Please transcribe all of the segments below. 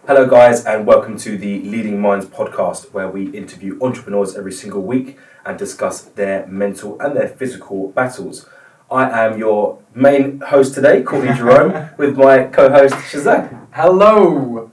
Hello guys, and welcome to the Leading Minds podcast, where we interview entrepreneurs every single week and discuss their mental and their physical battles. I am your main host today, Courtney Jerome, with my co-host Shazak. Hello!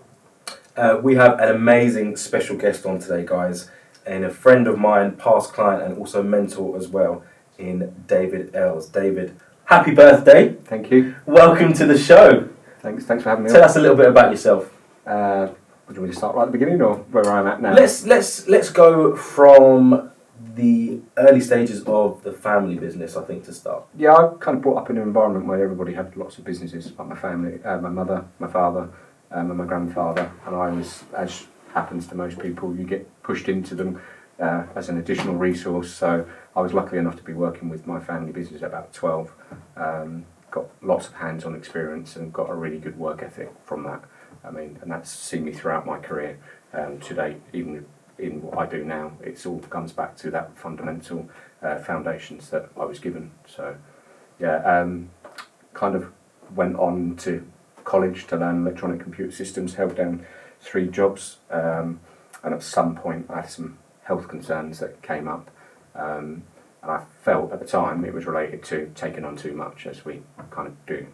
We have an amazing special guest on today, guys, and a friend of mine, past client and also mentor as well, in David Earles. David, happy birthday. Thank you. Welcome to the show. Thanks for having me Tell on. us a little bit about yourself. Would you want me to start right at the beginning or where I'm at now? Let's go from the early stages of the family business, I think, to start. Yeah, I kind of brought up in an environment where everybody had lots of businesses, like my family, my mother, my father, and my grandfather, and I was, as happens to most people, you get pushed into them as an additional resource. So I was lucky enough to be working with my family business at about 12. Got lots of hands-on experience and got a really good work ethic from that. And that's seen me throughout my career to date, even in what I do now. It all comes back to that fundamental foundations that I was given. So, kind of went on to college to learn electronic computer systems, held down 3 jobs, and at some point I had some health concerns that came up. And I felt at the time it was related to taking on too much, as we kind of do.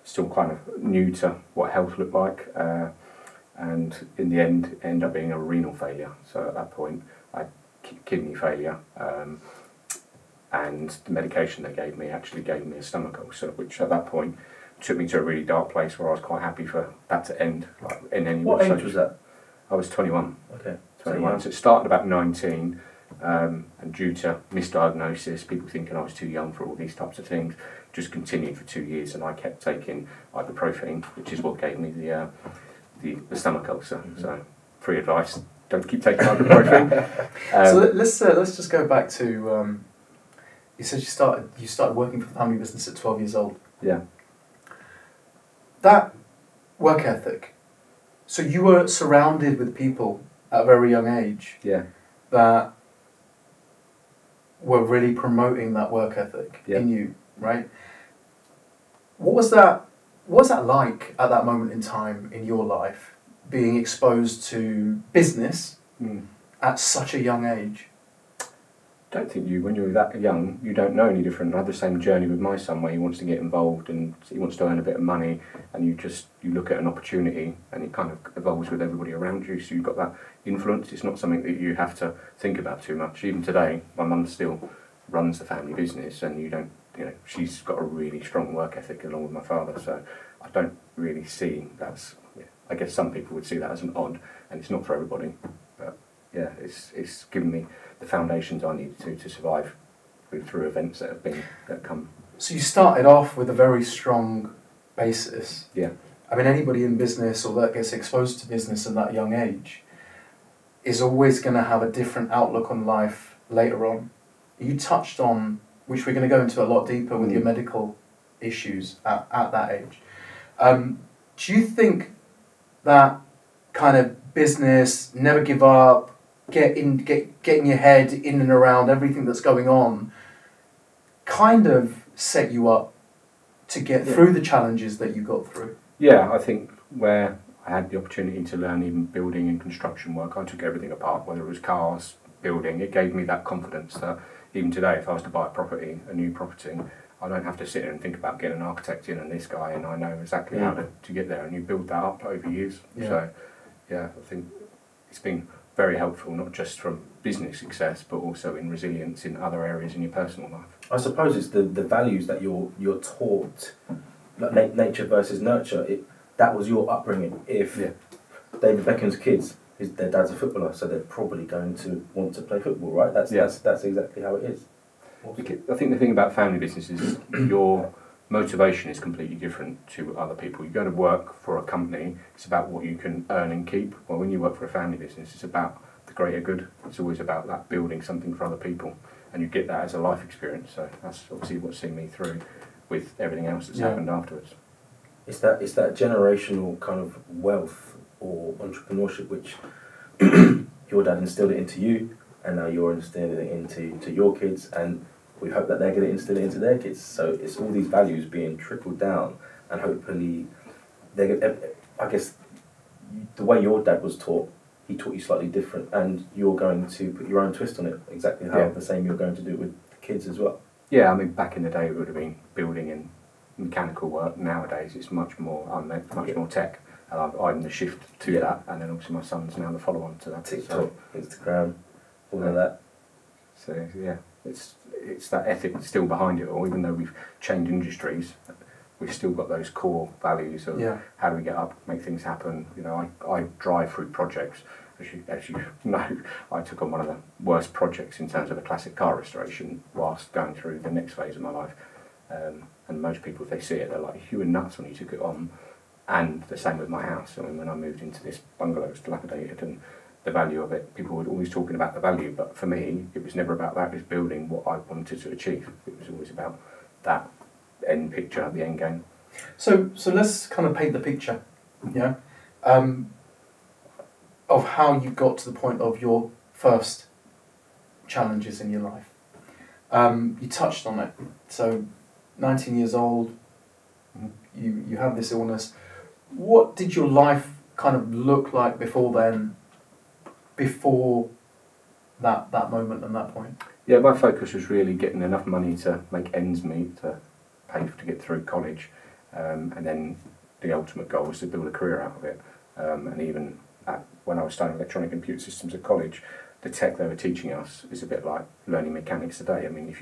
Still kind of new to what health looked like, and in the end it ended up being a renal failure. So at that point I had kidney failure, and the medication they gave me actually gave me a stomach ulcer, which at that point took me to a really dark place where I was quite happy for that to end. Like in any What age was that? I was 21. Okay. 21. So it started about 19, and due to misdiagnosis, people thinking I was too young for all these types of things, just continued for 2 years, and I kept taking ibuprofen, which is what gave me the stomach ulcer. Mm-hmm. So, free advice: don't keep taking ibuprofen. So let's just go back to you said you started working for the family business at 12 years old. Yeah. That work ethic. So you were surrounded with people at a very young age. Yeah. That were really promoting that work ethic in you, right? What was that like at that moment in time in your life, being exposed to business at such a young age? I don't think when you're that young, you don't know any different. I had the same journey with my son where he wants to get involved and he wants to earn a bit of money, and you look at an opportunity and it kind of evolves with everybody around you, so you've got that influence. It's not something that you have to think about too much. Even today, my mum still runs the family business, and she's got a really strong work ethic along with my father, so I don't really see that. I guess some people would see that as an odd, and it's not for everybody, but yeah, it's given me the foundations I needed to survive through events that come. So you started off with a very strong basis. Yeah. I mean, anybody in business or that gets exposed to business at that young age is always going to have a different outlook on life later on. You touched on, which we're going to go into a lot deeper with your medical issues at that age. Do you think that kind of business, never give up, getting your head in and around everything that's going on, kind of set you up to get through the challenges that you got through? Yeah, I think where I had the opportunity to learn even building and construction work, I took everything apart, whether it was cars, building. It gave me that confidence that even today, if I was to buy a new property, I don't have to sit there and think about getting an architect in and this guy, and I know exactly how to get there, and you build that up over years. Yeah. So, yeah, I think it's been very helpful, not just from business success, but also in resilience in other areas in your personal life. I suppose it's the values that you're taught, like nature versus nurture. That was your upbringing. If David Beckham's kids, their dad's a footballer, so they're probably going to want to play football, right? That's exactly how it is. I think the thing about family business is your motivation is completely different to other people. You go to work for a company, it's about what you can earn and keep. Well, when you work for a family business, it's about the greater good. It's always about that building something for other people, and you get that as a life experience. So that's obviously what's seen me through with everything else that's happened afterwards. It's that generational kind of wealth or entrepreneurship which your dad instilled it into you, and now you're instilling it into your kids, and we hope that they're going to instill it into their kids. So it's all these values being trickled down, and hopefully, I guess the way your dad was taught, he taught you slightly different, and you're going to put your own twist on it, exactly how the same you're going to do it with the kids as well. Yeah, I mean, back in the day it would have been building and mechanical work. Nowadays it's much more more tech, and I'm the shift to that, and then obviously my son's now the follow-on to that. TikTok, Instagram, all of that. So yeah, it's that ethic still behind it all, even though we've changed industries. We've still got those core values of how do we get up, make things happen. You know, I drive through projects. As you know, I took on one of the worst projects in terms of a classic car restoration whilst going through the next phase of my life. And most people, if they see it, they're like, you were nuts when you took it on. And the same with my house. I mean, when I moved into this bungalow, it was dilapidated, and the value of it, people were always talking about the value, but for me, it was never about that. It was building what I wanted to achieve. It was always about that end picture, the end game. So let's kind of paint the picture, of how you got to the point of your first challenges in your life. You touched on it. So, 19 years old, you have this illness. What did your life kind of look like before then? Before that moment and that point? Yeah, my focus was really getting enough money to make ends meet, to pay to get through college, and then the ultimate goal was to build a career out of it. And even when I was studying electronic computer systems at college, the tech they were teaching us is a bit like learning mechanics today. I mean, if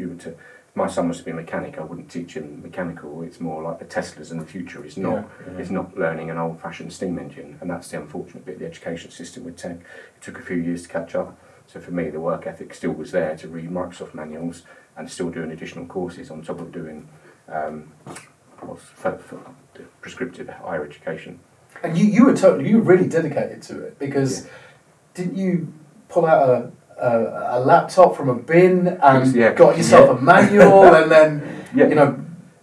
my son was to be a mechanic, I wouldn't teach him mechanical. It's more like the Teslas in the future. It's not learning an old-fashioned steam engine, and that's the unfortunate bit of the education system with tech. It took a few years to catch up. So for me, the work ethic still was there to read Microsoft manuals and still doing additional courses on top of doing prescriptive higher education. And you were really dedicated to it, because didn't you pull out a laptop from a bin and got yourself a manual and then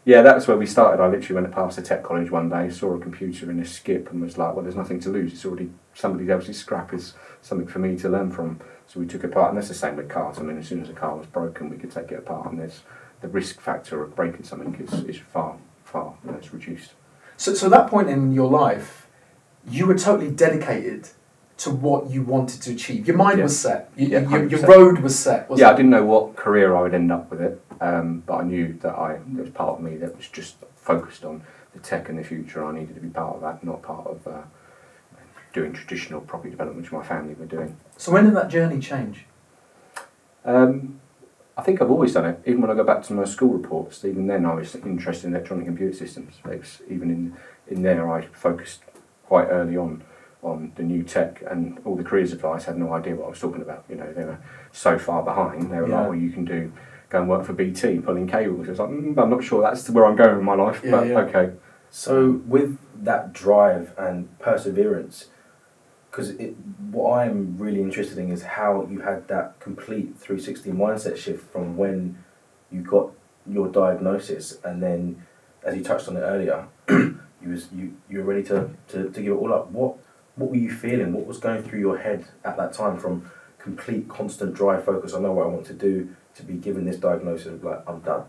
Yeah, that's where we started. I literally went past a tech college one day, saw a computer in a skip, and was like, well, there's nothing to lose. It's already somebody else's scrap. Is something for me to learn from. So we took it apart, and that's the same with cars. I mean, as soon as a car was broken, we could take it apart, and there's the risk factor of breaking something is far less reduced. So that point in your life, you were totally dedicated to what you wanted to achieve. Your mind was set. Your road was set. I didn't know what career I would end up with it, but I knew that there was part of me that was just focused on the tech and the future. I needed to be part of that, not part of doing traditional property development, which my family were doing. So when did that journey change? I think I've always done it. Even when I go back to my school reports, even then I was interested in electronic computer systems. Even in there, I focused quite early on the new tech, and all the careers advice had no idea what I was talking about. You know, they were so far behind. They were like, well, you can go and work for BT, pulling cables. It's like, I'm not sure that's where I'm going in my life, okay. So with that drive and perseverance, because what I'm really interested in is how you had that complete 360 mindset shift from when you got your diagnosis, and then, as you touched on it earlier, you were ready to give it all up. What were you feeling? What was going through your head at that time, from complete constant drive focus, I know what I want to do, to be given this diagnosis of like, I'm done?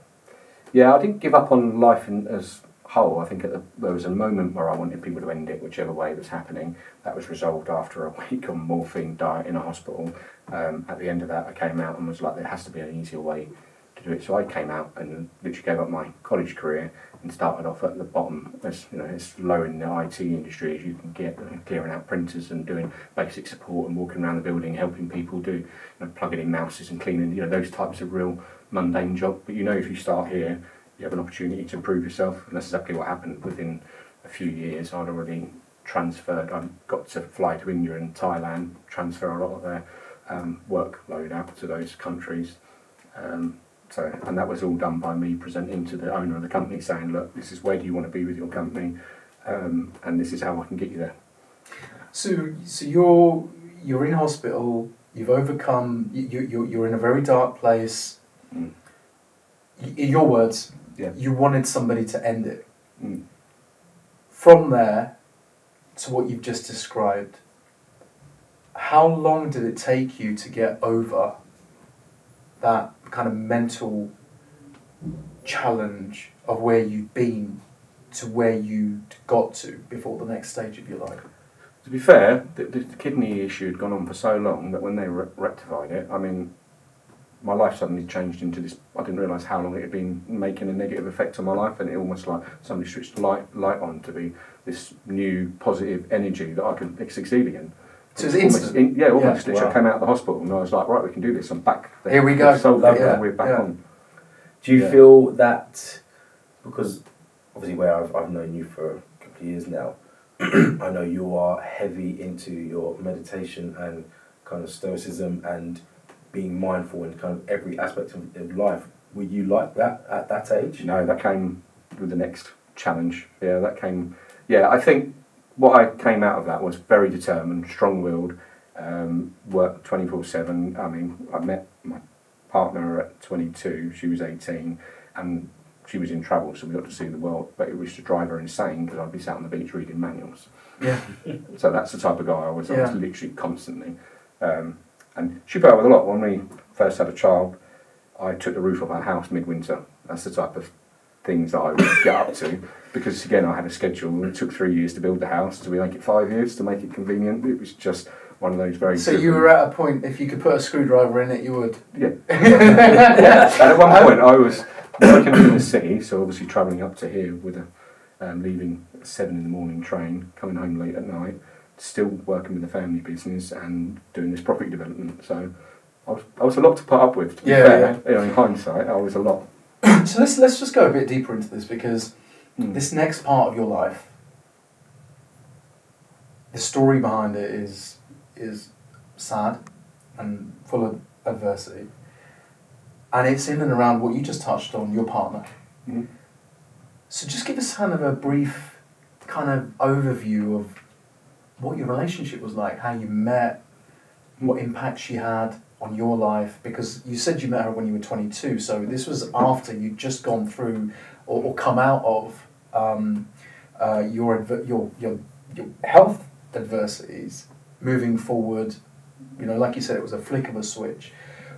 Yeah, I didn't give up on life as whole. I think there was a moment where I wanted people to end it, whichever way it was happening. That was resolved after a week on morphine diet in a hospital. At the end of that, I came out and was like, there has to be an easier way to do it. So I came out and literally gave up my college career and started off at the bottom, as low in the IT industry as you can get, clearing out printers and doing basic support and walking around the building, helping people do, plugging in mouses and cleaning, those types of real mundane job. But if you start here, you have an opportunity to improve yourself, and that's exactly what happened. Within a few years, I'd already transferred. I got to fly to India and Thailand, transfer a lot of their workload out to those countries. And that was all done by me presenting to the owner of the company, saying, look, this is where do you want to be with your company, and this is how I can get you there. So you're in hospital, you've overcome, you're in a very dark place. In your words, you wanted somebody to end it. From there to what you've just described, how long did it take you to get over that kind of mental challenge of where you'd been to where you got to before the next stage of your life? To be fair, the kidney issue had gone on for so long that when they rectified it, I mean, my life suddenly changed into this. I didn't realise how long it had been making a negative effect on my life, and it almost like somebody switched the light on to be this new positive energy that I could succeed again. So it was instant. Almost. Yeah. Literally, I came out of the hospital and I was like, right, we can do this. I'm back. Here we go. We're back on. Do you feel that, because obviously where I've known you for a couple of years now, I know you are heavy into your meditation and kind of stoicism and being mindful in kind of every aspect of life. Were you like that at that age? No, that came with the next challenge. Yeah, that came. Yeah, I think what I came out of that was very determined, strong-willed, worked 24/7. I mean, I met my partner at 22. She was 18, and she was in travel, so we got to see the world. But it was to drive her insane because I'd be sat on the beach reading manuals. Yeah. So that's the type of guy I was. I was literally constantly. And she put up with a lot. When we first had a child, I took the roof off our house midwinter. That's the type of things that I would get up to. Because again, I had a schedule. It took 3 years to build the house. So we make it 5 years to make it convenient. It was just one of those very. So you were at a point, if you could put a screwdriver in it, you would. Yeah. And at one point, I was working in the city, so obviously travelling up to here with leaving at 7 in the morning train, coming home late at night, still working with the family business and doing this property development. So I was a lot to put up with. To be fair. You know, in hindsight, I was a lot. So let's just go a bit deeper into this, because this next part of your life, the story behind it is sad and full of adversity, and it's in and around what you just touched on, your partner. Mm-hmm. So just give us kind of a brief kind of overview of what your relationship was like, how you met, what impact she had on your life, because you said you met her when you were 22, so this was after you'd just gone through or come out of your health adversities, moving forward. You know, like you said, it was a flick of a switch.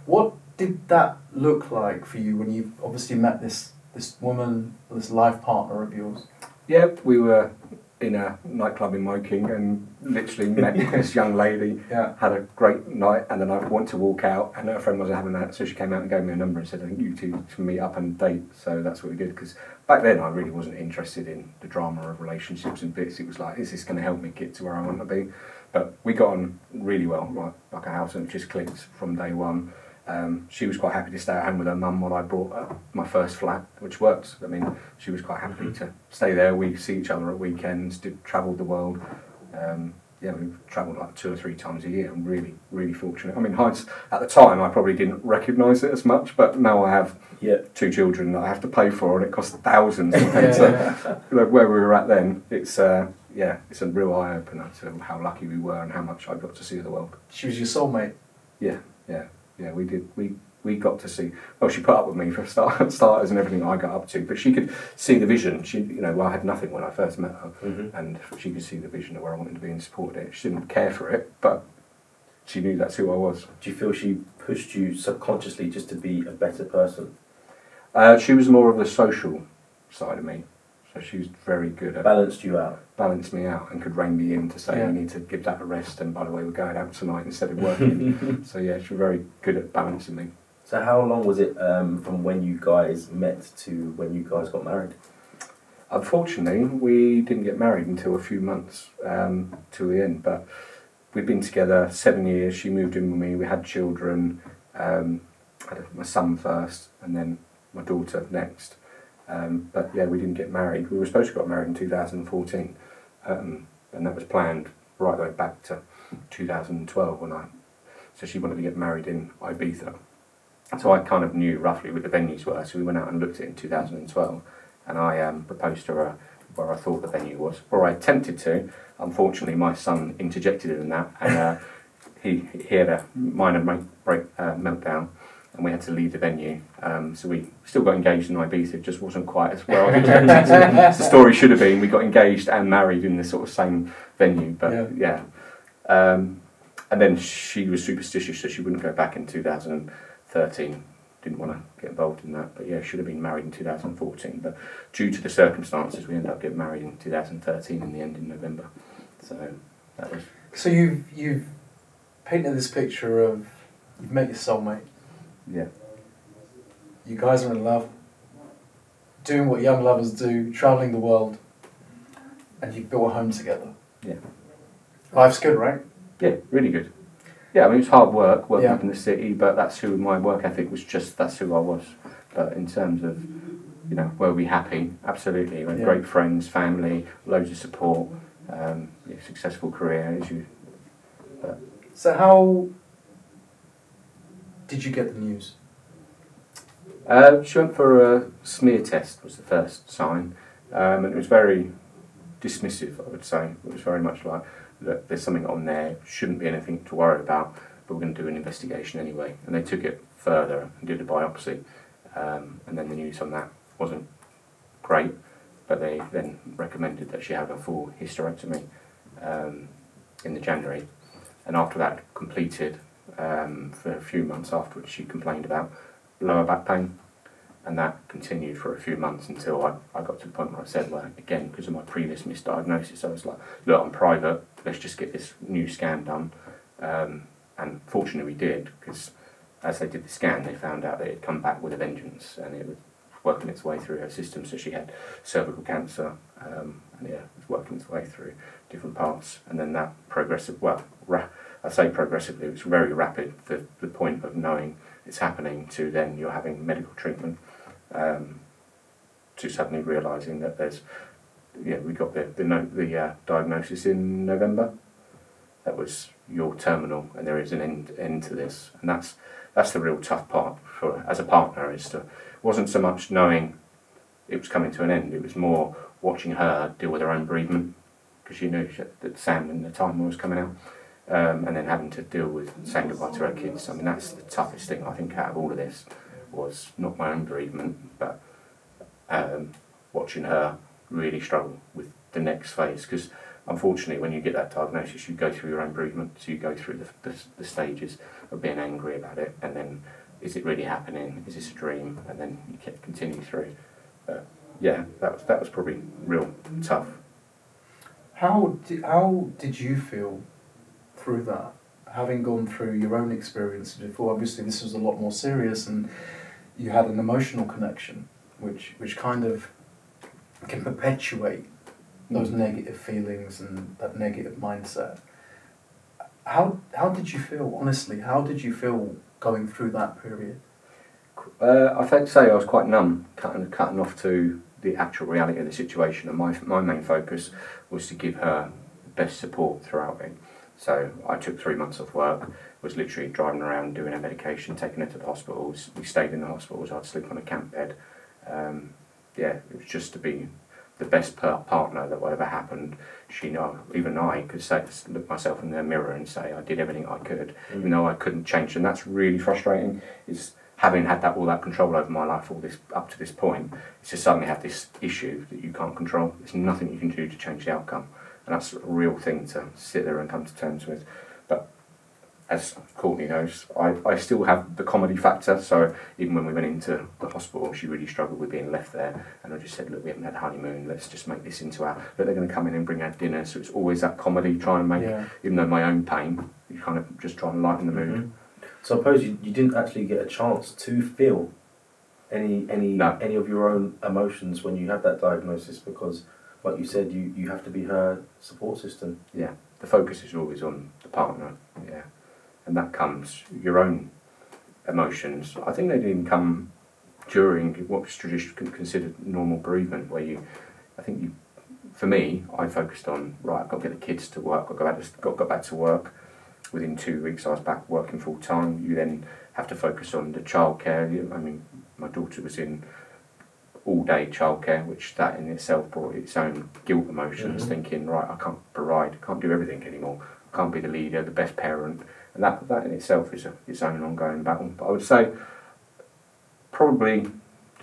What did that look like for you when you obviously met this woman, this life partner of yours? Yep, we were in a nightclub in Woking and literally met this young lady, had a great night, and then I wanted to walk out, and her friend wasn't having that, so she came out and gave me a number and said, I think you two should meet up and date. So that's what we did, because back then I really wasn't interested in the drama of relationships and bits. It was like, is this going to help me get to where I want to be? But we got on really well, like a house, and it just clicked from day one. She was quite happy to stay at home with her mum while I brought up my first flat, which worked. I mean, she was quite happy to stay there. We see each other at weekends, travelled the world. We've travelled like 2 or 3 times a year. I'm really, really fortunate. I mean, at the time, I probably didn't recognise it as much, but now I have 2 children that I have to pay for, and it costs thousands. So, where we were at then, it's a real eye-opener to how lucky we were and how much I got to see of the world. She was your soulmate? Yeah, we did. We got to see. Well, she put up with me for starters and everything I got up to, but she could see the vision. I had nothing when I first met her, and she could see the vision of where I wanted to be and supported it. She didn't care for it, but she knew that's who I was. Do you feel she pushed you subconsciously just to be a better person? She was more of the social side of me. So she was very good at... Balanced you out? Balanced me out and could rein me in to say, we need to give that a rest, and by the way, we're going out tonight instead of working. So yeah, she was very good at balancing me. So how long was it from when you guys met to when you guys got married? Unfortunately, we didn't get married until a few months to the end, but we'd been together 7 years. She moved in with me, we had children, had my son first and then my daughter next. But yeah, we didn't get married. We were supposed to get married in 2014, and that was planned right the way back to 2012 so she wanted to get married in Ibiza. So I kind of knew roughly what the venues were, so we went out and looked at it in 2012, and I proposed to her where I thought the venue was, or I attempted to. Unfortunately, my son interjected in that, and he had a minor meltdown, and we had to leave the venue. So we still got engaged in Ibiza. It just wasn't quite as well as the story should have been. We got engaged and married in the sort of same venue, but and then she was superstitious, so she wouldn't go back in 2013. Didn't want to get involved in that, but yeah, should have been married in 2014. But due to the circumstances, we ended up getting married in 2013 in the end, in November. So That was So you've painted this picture of you've met your soulmate. yeah. You guys are in love, doing what young lovers do, travelling the world, and you've built a home together. Yeah. Life's good, right? Yeah, really good. Yeah, I mean, it was hard work working Yeah. up in the city, but that's who my work ethic was. That's who I was. But in terms of, were we happy? Absolutely. We had Yeah. great friends, family, loads of support, successful career. So how did you get the news? She went for a smear test was the first sign, and it was very dismissive, I would say. It was very much like, look, there's something on there, shouldn't be anything to worry about, but we're going to do an investigation anyway. And they took it further and did a biopsy, and then the news on that wasn't great, but they then recommended that she have a full hysterectomy in the January. And after that completed, for a few months afterwards, she complained about lower back pain, and that continued for a few months until I got to the point where I said, well, again, because of my previous misdiagnosis, I was like, look, I'm private, let's just get this new scan done. And fortunately we did, because as they did the scan, they found out that it had come back with a vengeance, and it was working its way through her system. So she had cervical cancer, and it was working its way through different parts. And then that I say progressively, it was very rapid, the point of knowing it's happening to then you're having medical treatment, to suddenly realising that we got the diagnosis in November. That was your terminal, and there is an end to this, and that's the real tough part for as a partner. Wasn't so much knowing it was coming to an end, it was more watching her deal with her own bereavement, because she knew that Sam and the time was coming out. And then having to deal with saying goodbye to her kids. I mean, that's the toughest thing I think out of all of this, was not my own bereavement, but watching her really struggle with the next phase. Because unfortunately, when you get that diagnosis, you go through your own bereavement, so you go through the stages of being angry about it, and then is it really happening? Is this a dream? And then you continue through. That was probably real tough. How did you feel through that, having gone through your own experience before? Obviously this was a lot more serious, and you had an emotional connection which kind of can perpetuate those negative feelings and that negative mindset. How did you feel, honestly? How did you feel going through that period? I'd have to say I was quite numb, cutting off to the actual reality of the situation, and my main focus was to give her the best support throughout it. So I took 3 months off work, was literally driving around doing her medication, taking her to the hospitals. We stayed in the hospitals, I'd sleep on a camp bed. It was just to be the best partner that whatever happened, even I could look myself in the mirror and say I did everything I could, even though I couldn't change. And that's really frustrating, is having had all that control over my life up to this point, is to suddenly have this issue that you can't control. There's nothing you can do to change the outcome. And that's a real thing to sit there and come to terms with. But as Courtney knows, I still have the comedy factor. So even when we went into the hospital, she really struggled with being left there. And I just said, look, we haven't had a honeymoon. Let's just make this into but they're going to come in and bring out dinner. So it's always that comedy, trying to make, even though my own pain, you kind of just try and lighten the mood. Mm-hmm. So I suppose you didn't actually get a chance to feel any of your own emotions when you had that diagnosis, because, like you said, you have to be her support system. Yeah, the focus is always on the partner, yeah. And that comes, your own emotions, I think they didn't come during what was traditionally considered normal bereavement, where for me, I focused on, right, I've got to get the kids to work, got back to work. Within 2 weeks I was back working full time. You then have to focus on the childcare. I mean, my daughter was in all-day childcare, which that in itself brought its own guilt emotions, thinking, right, I can't provide, I can't do everything anymore, I can't be the leader, the best parent, and that in itself is its own ongoing battle. But I would say probably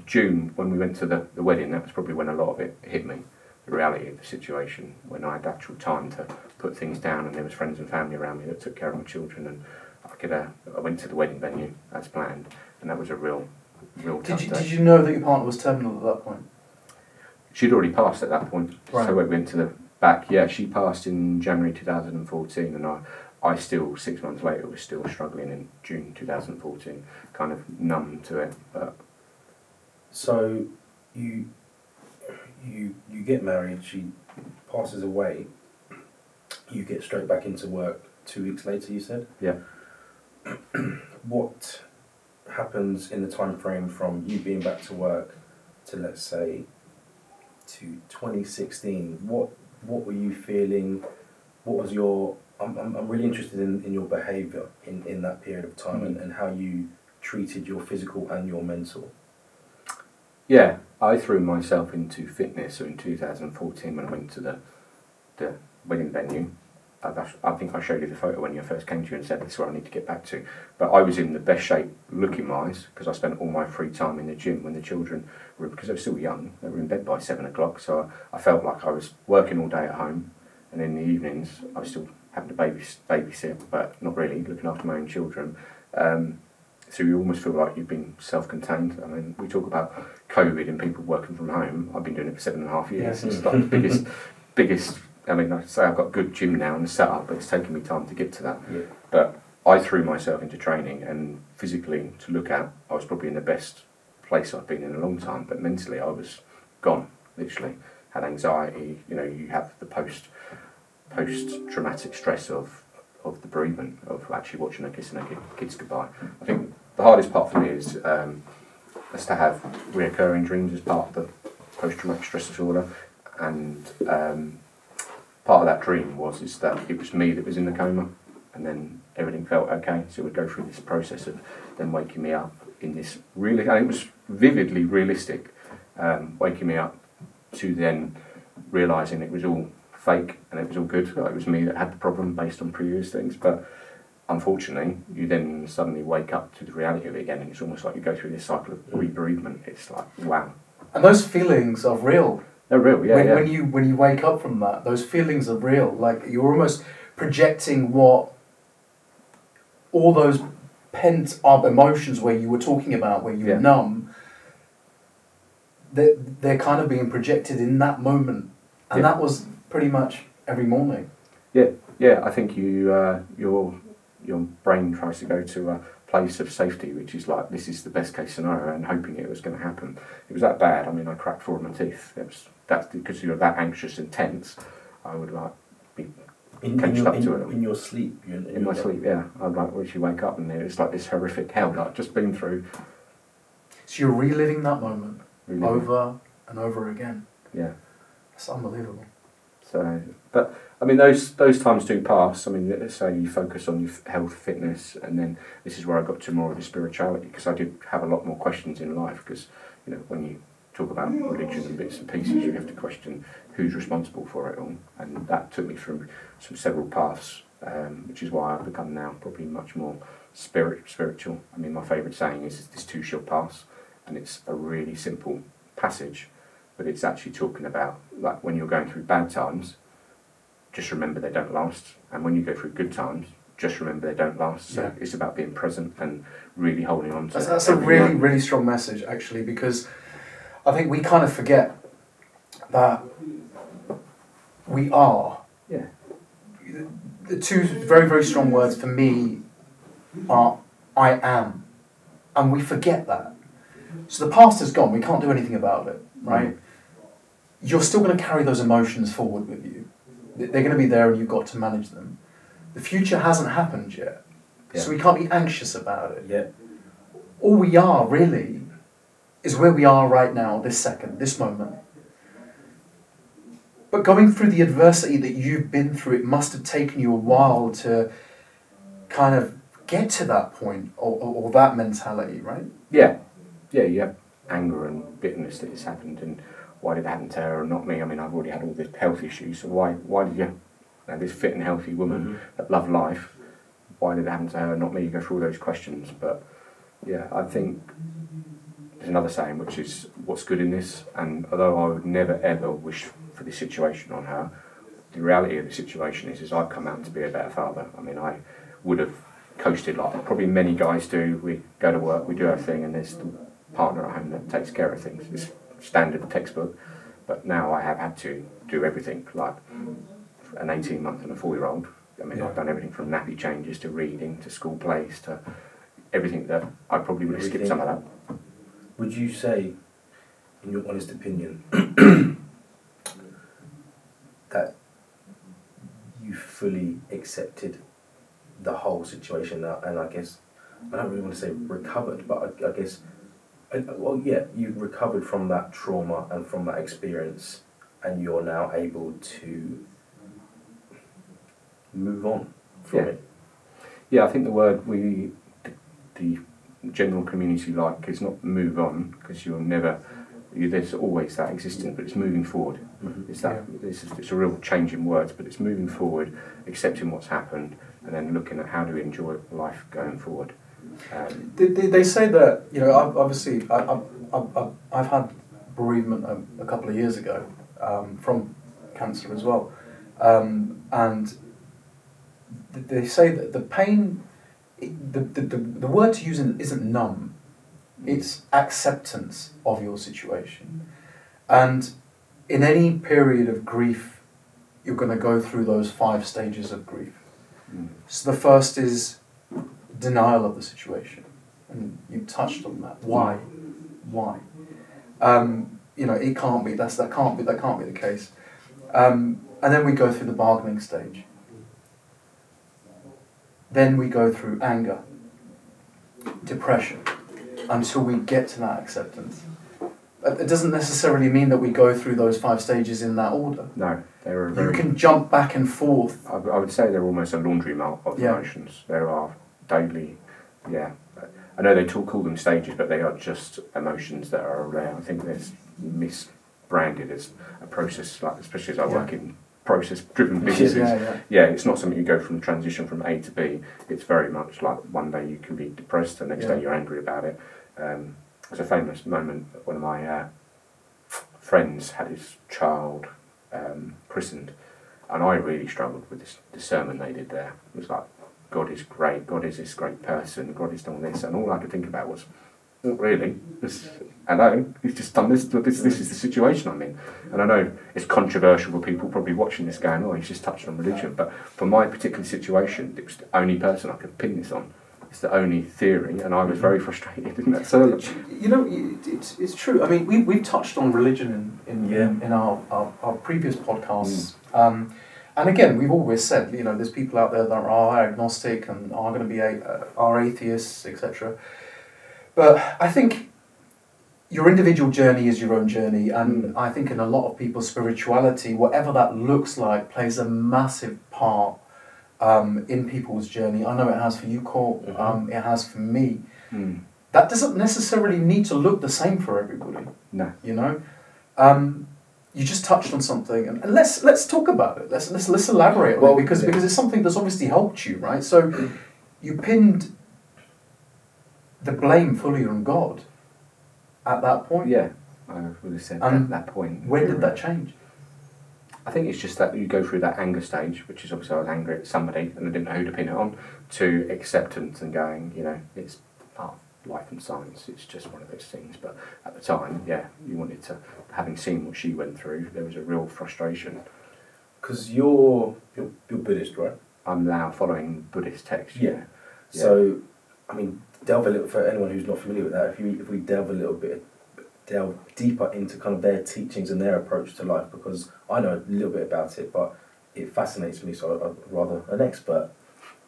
June, when we went to the wedding, that was probably when a lot of it hit me, the reality of the situation, when I had actual time to put things down, and there was friends and family around me that took care of my children, and I went to the wedding venue as planned, and that was a real tough day. Did you know that your partner was terminal at that point? She'd already passed at that point, Right. so we went to back, yeah, she passed in January 2014, and I still, 6 months later, was still struggling in June 2014, kind of numb to it. But So you get married, she passes away, you get straight back into work 2 weeks later, you said? yeah, What happens in the time frame from you being back to work to, let's say, to 2016? What were you feeling? What was your... I'm really interested in your behaviour in that period of time, and how you treated your physical and your mental. yeah, I threw myself into fitness. So in 2014, when I went to the wedding venue, I think I showed you the photo when you first came to you and said, this is where I need to get back to. But I was in the best shape looking wise, because I spent all my free time in the gym when the children were, because they were still young, they were in bed by 7 o'clock. So I felt like I was working all day at home, and in the evenings I was still having to babysit, but not really, looking after my own children. So you almost feel like you've been self-contained. I mean, we talk about COVID and people working from home. I've been doing it for 7.5 years. Yeah. It's like the biggest. I mean, I say I've got a good gym now and set up, but it's taken me time to get to that. Yeah. But I threw myself into training, and physically, to look at, I was probably in the best place I've been in a long time. But mentally, I was gone. Literally, had anxiety. You know, you have the post-traumatic stress of the bereavement, of actually watching her kissing her kids goodbye. I think the hardest part for me is to have reoccurring dreams as part of the post-traumatic stress disorder, and part of that dream is that it was me that was in the coma, and then everything felt okay. So it would go through this process of then waking me up in this really, and it was vividly realistic, waking me up to then realising it was all fake and it was all good. Like, it was me that had the problem based on previous things. But unfortunately, you then suddenly wake up to the reality of it again, and it's almost like you go through this cycle of bereavement. It's like, wow. And those feelings are real. They're real, yeah. When you wake up from that, those feelings are real. Like, you're almost projecting what all those pent up emotions where you were talking about, where you were numb, they're kind of being projected in that moment. And that was pretty much every morning. Yeah. I think your brain tries to go to a place of safety, which is like, this is the best case scenario, and hoping it was going to happen. It was that bad. I mean, I cracked 4 of my teeth. That's because you're that anxious and tense. I would like be caged up to it. In your sleep? In my sleep, yeah. I'd like wish you wake up and it's like this horrific hell that I've just been through. So you're reliving that moment over and over again. Yeah. It's unbelievable. So, but I mean, those times do pass. I mean, let's say you focus on your health, fitness, and then this is where I got to more of the spirituality, because I did have a lot more questions in life. Because, you know, when you talk about religion and bits and pieces, you have to question who's responsible for it all, and that took me through several paths, which is why I've become now probably much more spiritual. I mean, my favourite saying is, "This too shall pass," and it's a really simple passage. But it's actually talking about, like, when you're going through bad times, just remember they don't last. And when you go through good times, just remember they don't last. So it's about being present and really holding on to it. That's a really, really strong message, actually, because I think we kind of forget that we are. Yeah. The two very, very strong words for me are I am. And we forget that. So the past is gone. We can't do anything about it, right? You're still going to carry those emotions forward with you. They're going to be there, and you've got to manage them. The future hasn't happened yet, so we can't be anxious about it. Yeah. All we are, really, is where we are right now, this second, this moment. But going through the adversity that you've been through, it must have taken you a while to kind of get to that point, or that mentality, right? Yeah, you have anger and bitterness that it's happened, and why did it happen to her and not me? I mean, I've already had all this health issues, so why did you know, this fit and healthy woman that loved life, why did it happen to her and not me? You go through all those questions. But yeah, I think there's another saying, which is, what's good in this? And although I would never ever wish for this situation on her, the reality of the situation is I've come out to be a better father. I mean, I would have coasted like probably many guys do. We go to work, we do our thing, and there's the partner at home that takes care of things. It's standard textbook. But now I have had to do everything, like an 18-month and a 4-year-old. I mean, I've done everything from nappy changes to reading to school plays to everything that I probably would have skipped some of that. Would you say, in your honest opinion, that you fully accepted the whole situation now, and I guess, I don't really want to say recovered, but I guess, well, yeah, you've recovered from that trauma and from that experience, and you're now able to move on from it? Yeah, I think the word the general community like is not move on, because there's always that existing, but it's moving forward. Mm-hmm. It's a real change in words, but it's moving forward, accepting what's happened, and then looking at how to enjoy life going forward. They say that, you know, obviously I've had bereavement a couple of years ago from cancer as well, and they say that the pain, the word to use isn't numb, it's acceptance of your situation. And in any period of grief, you're going to go through those 5 stages of grief. So the first is denial of the situation, and you touched on that. Why? You know, it can't be. That can't be the case. And then we go through the bargaining stage. Then we go through anger, depression, until we get to that acceptance. It doesn't necessarily mean that we go through those 5 stages in that order. No, they're You can jump back and forth. I would say they're almost a laundry mat of emotions. There are daily, I know they call them stages, but they are just emotions that are around. I think there's misbranded as a process, like especially as I work in process-driven businesses. It's not something you go from transition from A to B. It's very much like one day you can be depressed, the next day you're angry about it. There's a famous moment, one of my friends had his child christened, and I really struggled with the sermon they did there. It was like, God is great, God is this great person, God has done this, and all I could think about was, not really, hello, he's just done this is the situation I'm in. And I know it's controversial for people probably watching this going, oh, he's just touched on religion, but for my particular situation, it was the only person I could pin this on. It's the only theory, and I was very frustrated in that sermon. You know, it's true. I mean, we've touched on religion in our previous podcasts. And again, we've always said, you know, there's people out there that are agnostic and are going to be are atheists, etc. But I think your individual journey is your own journey, and I think in a lot of people's spirituality, whatever that looks like, plays a massive part in people's journey. I know it has for you, Cole. It has for me. That doesn't necessarily need to look the same for everybody. No. You know? You just touched on something, and let's talk about it. Let's elaborate on it, because it's something that's obviously helped you, right? So you pinned the blame fully on God at that point. Yeah, I would have said at that point. When did that change? I think it's just that you go through that anger stage, which is obviously I was angry at somebody and I didn't know who to pin it on, to acceptance and going, you know, it's part of life and science, it's just one of those things. But at the time, you wanted to, having seen what she went through, there was a real frustration. Because you're Buddhist, right? I'm now following Buddhist texts. Yeah. So, I mean, delve a little, for anyone who's not familiar with that, if we delve deeper into kind of their teachings and their approach to life, because I know a little bit about it, but it fascinates me, so I'd rather an expert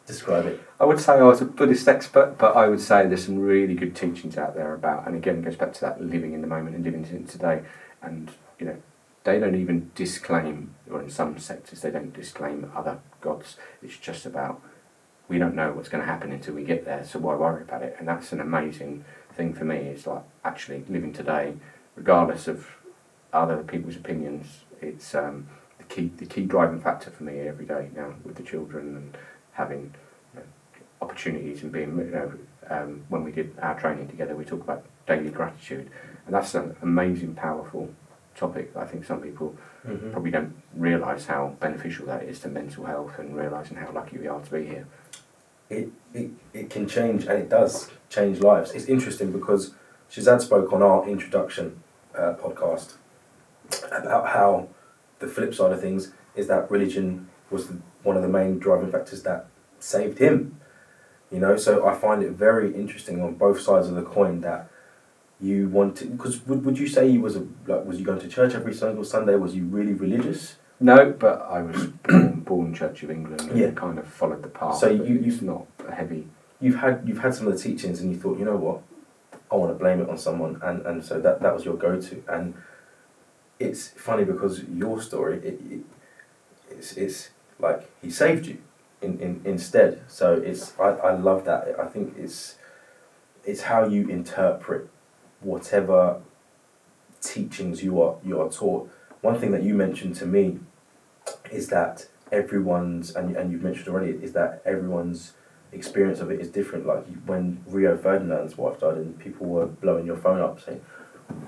describe it. I would say I was a Buddhist expert, but I would say there's some really good teachings out there about, and again, it goes back to that living in the moment and living in today, and, you know, they don't even disclaim, or in some sectors they don't disclaim other gods. It's just about, we don't know what's going to happen until we get there, so why worry about it? And that's an amazing thing for me. It's like actually living today, regardless of other people's opinions. It's the key driving factor for me every day now with the children and having opportunities and being, when we did our training together, we talk about daily gratitude, and that's an amazing, powerful topic. I think some people probably don't realise how beneficial that is to mental health and realising how lucky we are to be here. It can change, and it does change lives. It's interesting because Shazad spoke on our introduction podcast, about how the flip side of things is that religion was one of the main driving factors that saved him. You know, so I find it very interesting on both sides of the coin that you wanted. Because would you say you was you going to church every single Sunday? Was you really religious? No, but I was born Church of England and kind of followed the path. So you've not a heavy. You've had some of the teachings and you thought, you know what, I want to blame it on someone, and so that was your go-to. And it's funny because your story, it's like he saved you instead. So I love that. I think it's how you interpret whatever teachings you are taught. One thing that you mentioned to me is that everyone's, and you've mentioned already, is that everyone's experience of it is different. Like when Rio Ferdinand's wife died and people were blowing your phone up saying,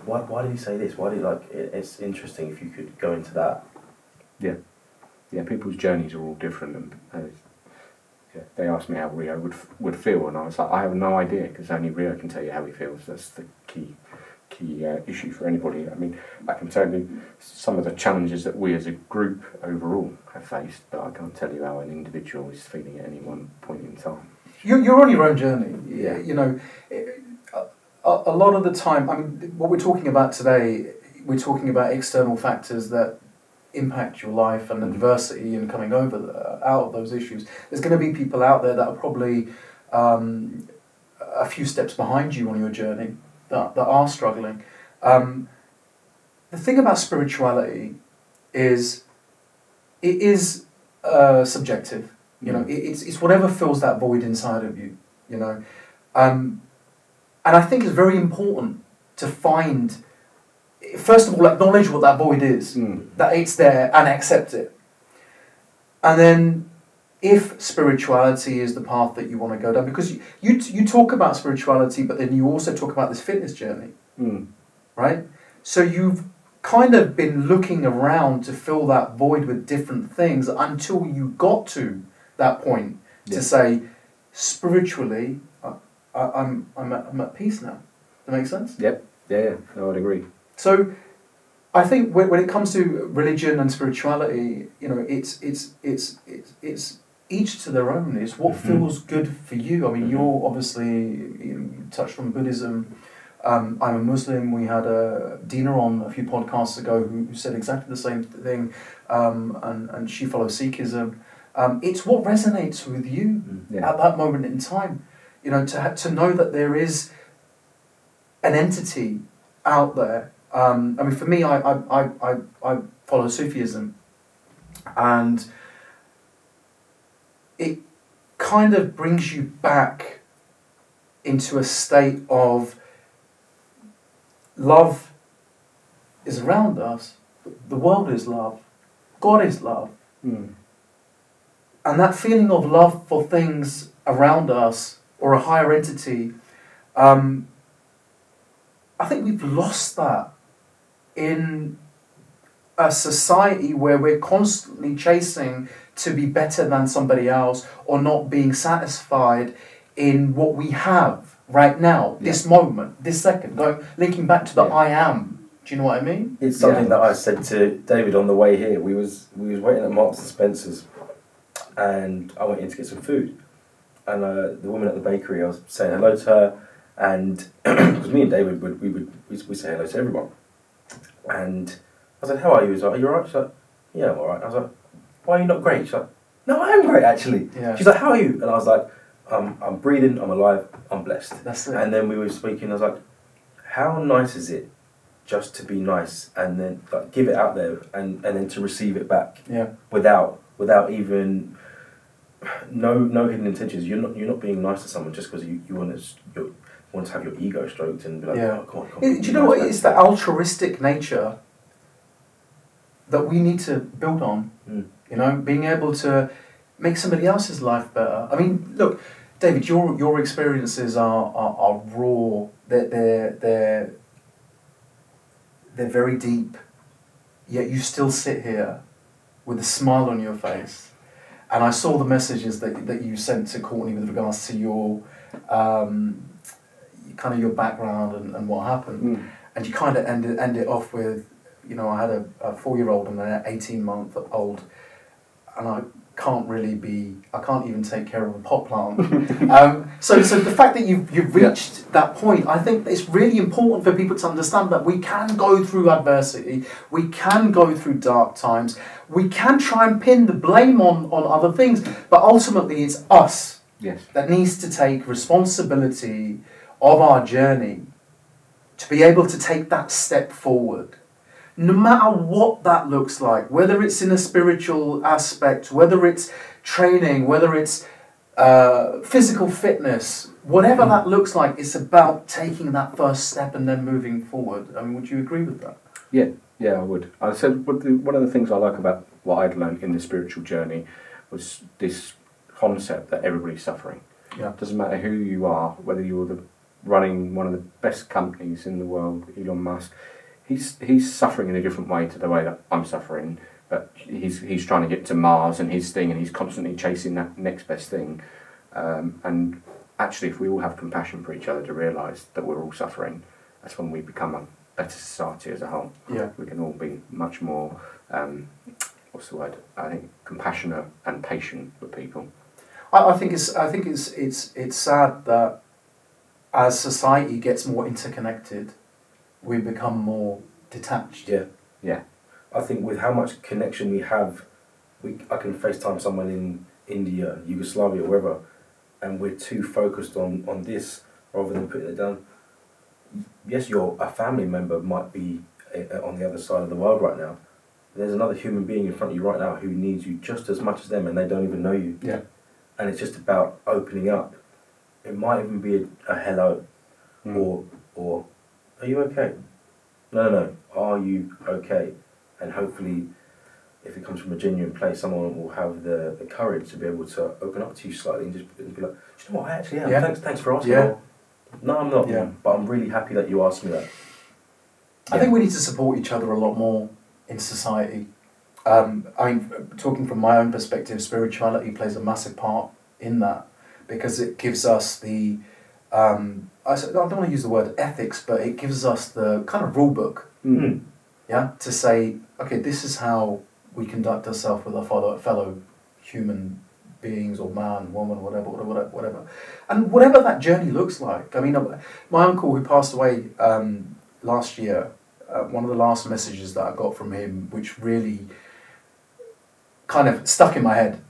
why did he say this? Why did it's interesting if you could go into that. Yeah, people's journeys are all different, and they asked me how Rio would feel, and I was like, I have no idea, because only Rio can tell you how he feels. That's the key issue for anybody. I mean, I can tell you some of the challenges that we as a group overall have faced, but I can't tell you how an individual is feeling at any one point in time. You're on your own journey. Yeah. You know, a lot of the time, I mean, what we're talking about today, we're talking about external factors that impact your life and adversity and coming out of those issues. There's going to be people out there that are probably a few steps behind you on your journey that are struggling. The thing about spirituality is it is subjective. You know, it's whatever fills that void inside of you. You know, and I think it's very important to find. First of all, acknowledge what that void is, that it's there, and accept it. And then, if spirituality is the path that you want to go down, because you talk about spirituality, but then you also talk about this fitness journey, right? So you've kind of been looking around to fill that void with different things until you got to that point to say, spiritually, I'm at peace now. Does that make sense? Yep. Yeah, I would agree. So, I think when it comes to religion and spirituality, you know, it's each to their own. It's what feels good for you. I mean, you're obviously you touched on Buddhism. I'm a Muslim. We had Dina on a few podcasts ago who said exactly the same thing, and she follows Sikhism. It's what resonates with you at that moment in time. You know, to know that there is an entity out there. I mean, for me, I follow Sufism, and it kind of brings you back into a state of love is around us, the world is love, God is love. And that feeling of love for things around us or a higher entity, I think we've lost that in a society where we're constantly chasing to be better than somebody else or not being satisfied in what we have right now, this moment, this second, linking back to the I am. Do you know what I mean? It's something that I said to David on the way here. We was waiting at Marks and Spencer's, and I went in to get some food, and the woman at the bakery, I was saying hello to her, and because me and David we say hello to everyone, and I said, how are you? He was like, are you alright? She's like, yeah, I'm alright. I was like, why are you not great? She's like, no, I am great actually. Yeah. She's like, how are you? And I was like, I'm breathing, I'm alive, I'm blessed. That's it. And then we were speaking, I was like, how nice is it just to be nice and then give it out there and then to receive it back without even no hidden intentions. You're not being nice to someone just because you want to have your ego stroked and be like, oh, come on. Do you know what? It's the altruistic nature that we need to build on. You know, being able to make somebody else's life better. I mean, look, David, your experiences are raw. They're very deep. Yet you still sit here with a smile on your face. And I saw the messages that you sent to Courtney with regards to your kind of your background and what happened. And you kind of end it off with, you know, I had a 4-year-old and an 18-month-old, and I can't even take care of a pot plant. So the fact that you've reached that point, I think it's really important for people to understand that we can go through adversity, we can go through dark times, we can try and pin the blame on other things, but ultimately it's us that needs to take responsibility of our journey to be able to take that step forward. No matter what that looks like, whether it's in a spiritual aspect, whether it's training, whether it's physical fitness, whatever that looks like, it's about taking that first step and then moving forward. I mean, would you agree with that? Yeah, I would. I said one of the things I like about what I'd learned in the spiritual journey was this concept that everybody's suffering. Yeah. It doesn't matter who you are, whether you're running one of the best companies in the world, Elon Musk. He's suffering in a different way to the way that I'm suffering, but he's trying to get to Mars and his thing, and he's constantly chasing that next best thing. And actually, if we all have compassion for each other to realise that we're all suffering, that's when we become a better society as a whole. Yeah. We can all be much more, what's the word? I think compassionate and patient with people. I think it's sad that as society gets more interconnected, we become more detached. Yeah. I think with how much connection we have, I can FaceTime someone in India, Yugoslavia, wherever, and we're too focused on this rather than putting it down. Yes, a family member might be on the other side of the world right now. There's another human being in front of you right now who needs you just as much as them, and they don't even know you. Yeah. And it's just about opening up. It might even be a hello, or are you okay? No. Are you okay? And hopefully, if it comes from a genuine place, someone will have the courage to be able to open up to you slightly and just be like, do you know what, I actually am. Yeah. Thanks for asking. Yeah. No, I'm not. Yeah. But I'm really happy that you asked me that. I think we need to support each other a lot more in society. I mean, talking from my own perspective, spirituality plays a massive part in that, because it gives us the, I don't want to use the word ethics, but it gives us the kind of rule book, to say, okay, this is how we conduct ourselves with our fellow human beings, or man, woman, whatever. And whatever that journey looks like. I mean, my uncle who passed away last year, one of the last messages that I got from him, which really kind of stuck in my head,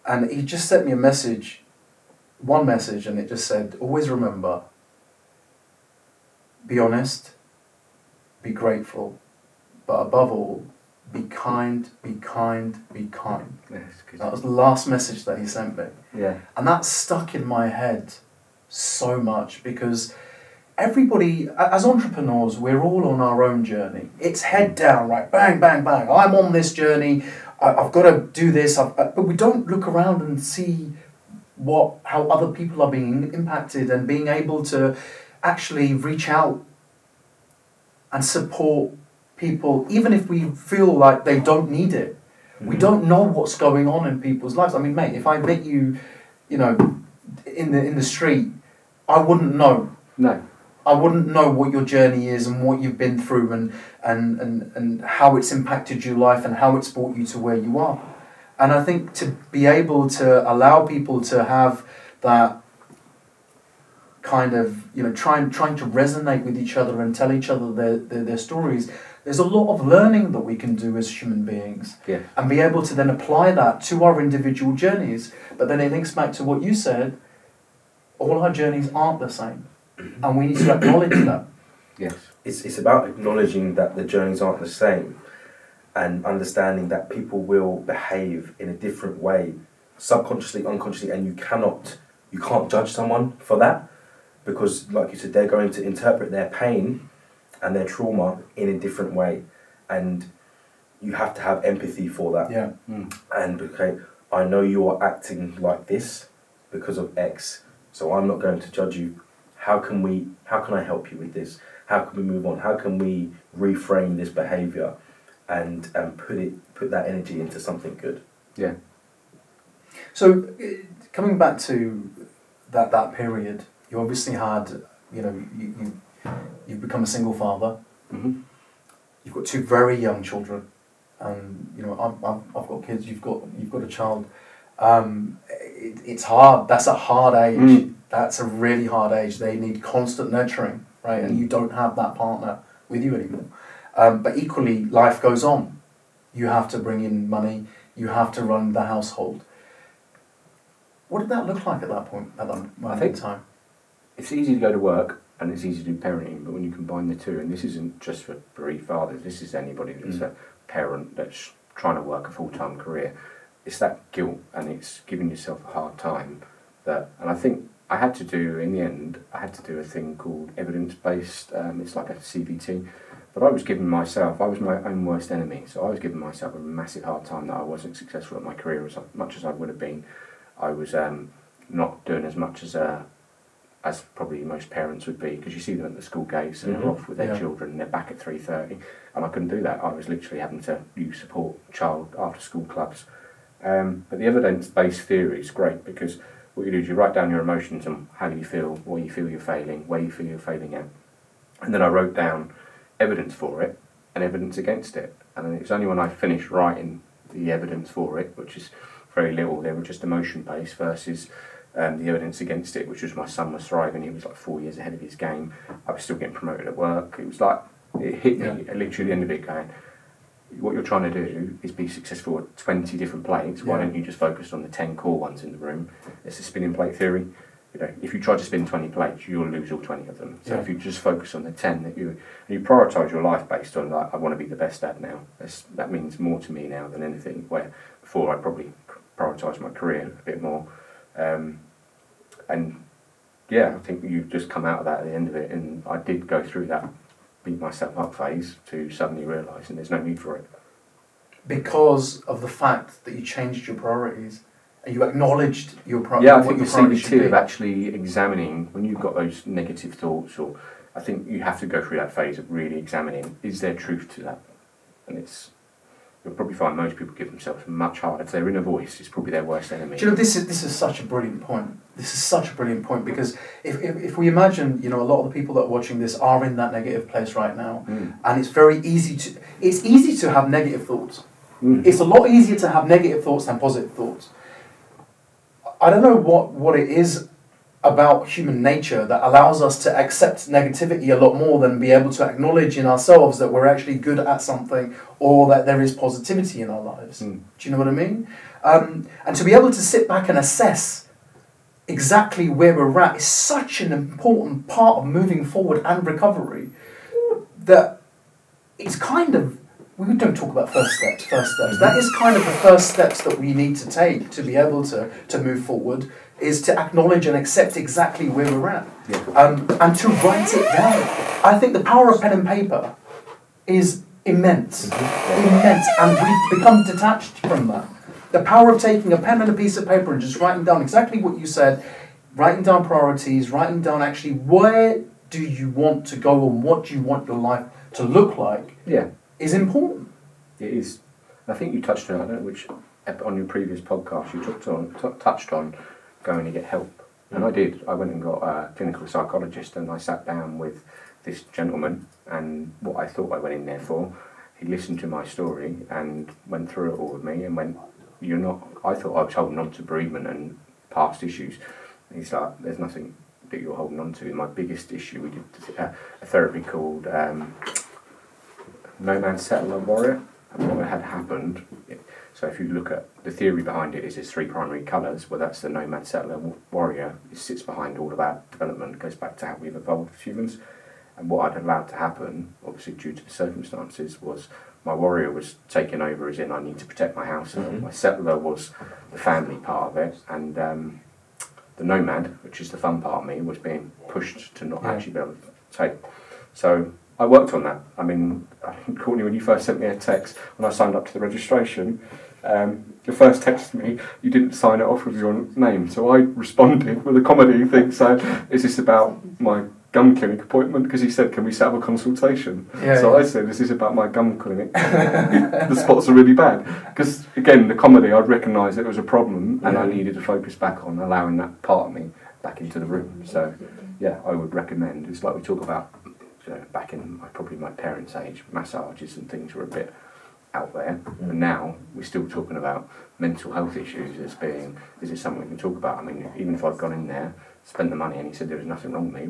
and he just sent me one message, and it just said, always remember, be honest, be grateful, but above all, be kind, be kind, be kind. Yes, That was the last message that he sent me. Yeah. And that stuck in my head so much, because everybody, as entrepreneurs, we're all on our own journey. It's head down, right? Bang, bang, bang. I'm on this journey. I've got to do this. But we don't look around and see how other people are being impacted, and being able to actually reach out and support people, even if we feel like they don't need it. We don't know what's going on in people's lives. I mean, mate, if I met you, in the street, I wouldn't know. No. I wouldn't know what your journey is and what you've been through, and how it's impacted your life and how it's brought you to where you are. And I think to be able to allow people to have that kind of, trying to resonate with each other and tell each other their stories, there's a lot of learning that we can do as human beings. Yeah. And be able to then apply that to our individual journeys. But then it links back to what you said, all our journeys aren't the same. And we need to acknowledge that. Yes. It's about acknowledging that the journeys aren't the same, and understanding that people will behave in a different way, subconsciously, unconsciously, and you can't judge someone for that, because, like you said, they're going to interpret their pain and their trauma in a different way, and you have to have empathy for that. Yeah. And okay, I know you are acting like this because of X, so I'm not going to judge you. How can I help you with this? How can we move on? How can we reframe this behaviour and put that energy into something good? Yeah. So coming back to that period, you obviously had, you've become a single father. Mm-hmm. you've got two very young children, and you know I've got kids. You've got a child. It's hard. That's a hard age. That's a really hard age. They need constant nurturing, right? And you don't have that partner with you anymore. But equally, life goes on. You have to bring in money. You have to run the household. What did that look like at that point, at that moment in time? It's easy to go to work and it's easy to do parenting, but when you combine the two, and this isn't just for bereaved fathers, this is anybody that's a parent that's trying to work a full-time career, it's that guilt and it's giving yourself a hard time. And I think I had to do, in the end, a thing called evidence-based, it's like a CBT, but I was my own worst enemy, so I was giving myself a massive hard time that I wasn't successful at my career as much as I would have been. I was not doing as much as probably most parents would be, because you see them at the school gates and they're off with their children and they're back at 3:30, and I couldn't do that. I was literally having to support child after school clubs. But the evidence-based theory is great, because what you do is you write down your emotions and how you feel, what you feel you're failing, where you feel you're failing at, and then I wrote down evidence for it and evidence against it, and then it was only when I finished writing the evidence for it, which is very little, they were just emotion-based, versus the evidence against it, which was my son was thriving, he was like 4 years ahead of his game, I was still getting promoted at work. It was like, it hit me literally at the end of it going, what you're trying to do is be successful at 20 different plates. Why don't you just focus on the 10 core ones in the room? It's a spinning plate theory. You know, if you try to spin 20 plates, you'll lose all 20 of them. So if you just focus on the 10 that you prioritise your life based on, like, I want to be the best dad now. That means more to me now than anything. Where before I probably prioritised my career a bit more. And yeah, I think you've just come out of that at the end of it, and I did go through that beat myself up phase to suddenly realising there's no need for it. Because of the fact that you changed your priorities and you acknowledged your priorities. Yeah, I think the CBT of actually examining when you've got those negative thoughts, or I think you have to go through that phase of really examining, is there truth to that? And you'll probably find most people give themselves much harder. If their inner voice is probably their worst enemy. Do you know, this is such a brilliant point. This is such a brilliant point, because if we imagine, you know, a lot of the people that are watching this are in that negative place right now, and it's very easy to have negative thoughts. It's a lot easier to have negative thoughts than positive thoughts. I don't know what it is about human nature that allows us to accept negativity a lot more than be able to acknowledge in ourselves that we're actually good at something, or that there is positivity in our lives. Do you know what I mean? And to be able to sit back and assess exactly where we're at is such an important part of moving forward and recovery, that it's kind of, we don't talk about first steps. That is kind of the first steps that we need to take to be able to move forward, is to acknowledge and accept exactly where we're at, and to write it down. I think the power of pen and paper is immense, and we've become detached from that. The power of taking a pen and a piece of paper and just writing down exactly what you said, writing down priorities, writing down actually where do you want to go and what do you want your life to look like, is important. It is. I think you touched on, I don't know which, on your previous podcast, you touched on going to get help. And I did. I went and got a clinical psychologist, and I sat down with this gentleman, and what I thought I went in there for, he listened to my story and went through it all with me and went, I thought I was holding on to bereavement and past issues. And he's like, there's nothing that you're holding on to. My biggest issue, we did a therapy called No Man Settler Warrior, and what had happened, so if you look at the theory behind it, is there's three primary colours. Well, that's the nomad settler warrior. It sits behind all of our development, goes back to how we've evolved as humans. And what I'd allowed to happen, obviously due to the circumstances, was my warrior was taken over, as in I need to protect my house. My settler was the family part of it, and the nomad, which is the fun part of me, was being pushed to not actually be able to take. So I worked on that. I mean, Courtney, when you first sent me a text, when I signed up to the registration, your first text to me, you didn't sign it off with your name. So I responded with a comedy thing, so is this about my gum clinic appointment? Because he said, can we set up a consultation? I said, is this about my gum clinic? The spots are really bad. Because, again, the comedy, I'd recognised it was a problem, and I needed to focus back on allowing that part of me back into the room. So, yeah, I would recommend. It's like we talk about back in probably my parents' age, massages and things were a bit out there. And now we're still talking about mental health issues as being, is it something we can talk about? I mean, even if I'd gone in there, spent the money, and he said there was nothing wrong with me,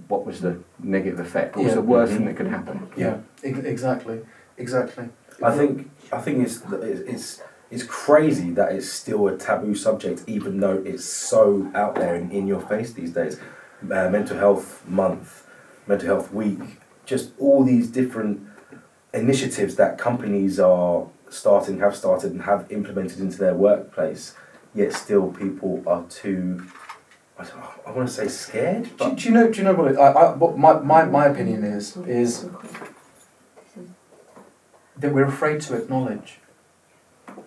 what was the negative effect? What was the worst thing that could happen? Yeah, exactly. I think it's crazy that it's still a taboo subject, even though it's so out there and in your face these days. Mental Health Month, Mental Health Week, just all these different initiatives that companies have started and have implemented into their workplace, yet still people are too, I want to say scared. Do you know what my opinion is that we're afraid to acknowledge.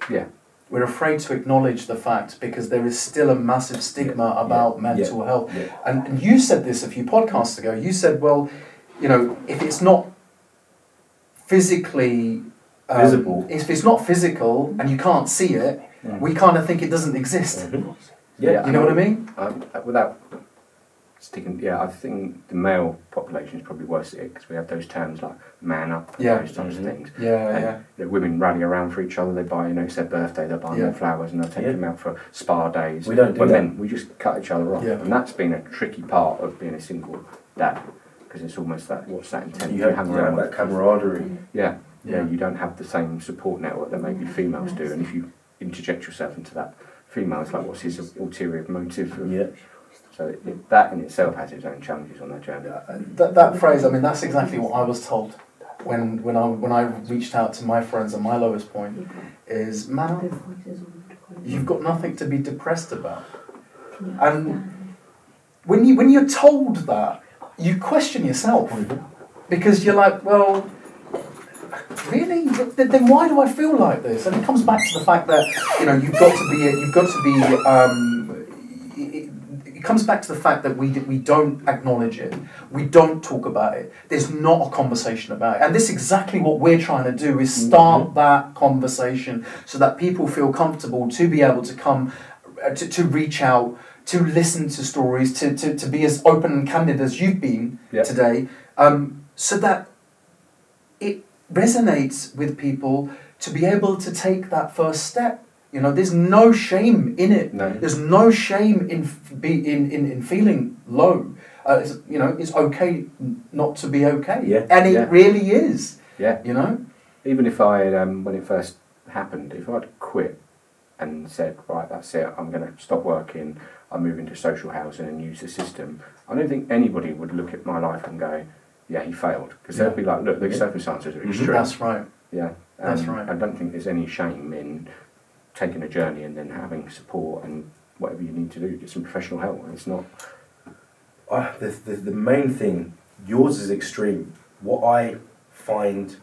Yeah. We're afraid to acknowledge the fact because there is still a massive stigma about mental health. Yeah. And you said this a few podcasts ago. You said, well, if it's not physically visible, if it's not physical and you can't see it, we kind of think it doesn't exist. Mm-hmm. Yeah, you know what I mean? Without sticking, I think the male population is probably worse at it because we have those terms like man up and those types of things. Women rally around for each other. They buy, it's their birthday, they're buying them flowers and they'll take them out for spa days. We don't do that. Men, we just cut each other off. Yeah. And that's been a tricky part of being a single dad because it's almost that, what's that intent? You have that camaraderie. Yeah, you don't have the same support network that maybe females do, and if you interject yourself into that female, it's like, what's his ulterior motive? So that in itself has its own challenges on that journey. That phrase, that's exactly what I was told when I reached out to my friends at my lowest point. Is, man, you've got nothing to be depressed about. And when you're told that, you question yourself because you're like, well, really? Then why do I feel like this? And it comes back to the fact that it comes back to the fact that we don't acknowledge it, we don't talk about it. There's not a conversation about it, and this is exactly what we're trying to do: is start that conversation so that people feel comfortable to be able to come, to reach out, to listen to stories, to be as open and candid as you've been today, so that it resonates with people to be able to take that first step. There's no shame in it. No. There's no shame in feeling low. It's okay not to be okay, and it really is. Yeah. Even if I had, when it first happened, if I'd quit and said, right, that's it, I'm going to stop working, I'm moving to social housing and use the system, I don't think anybody would look at my life and go, yeah, he failed. Because they'd be like, look, the circumstances are extreme. That's right. Yeah. That's right. I don't think there's any shame in taking a journey and then having support and whatever you need to do, get some professional help. It's not... The main thing, yours is extreme. What I find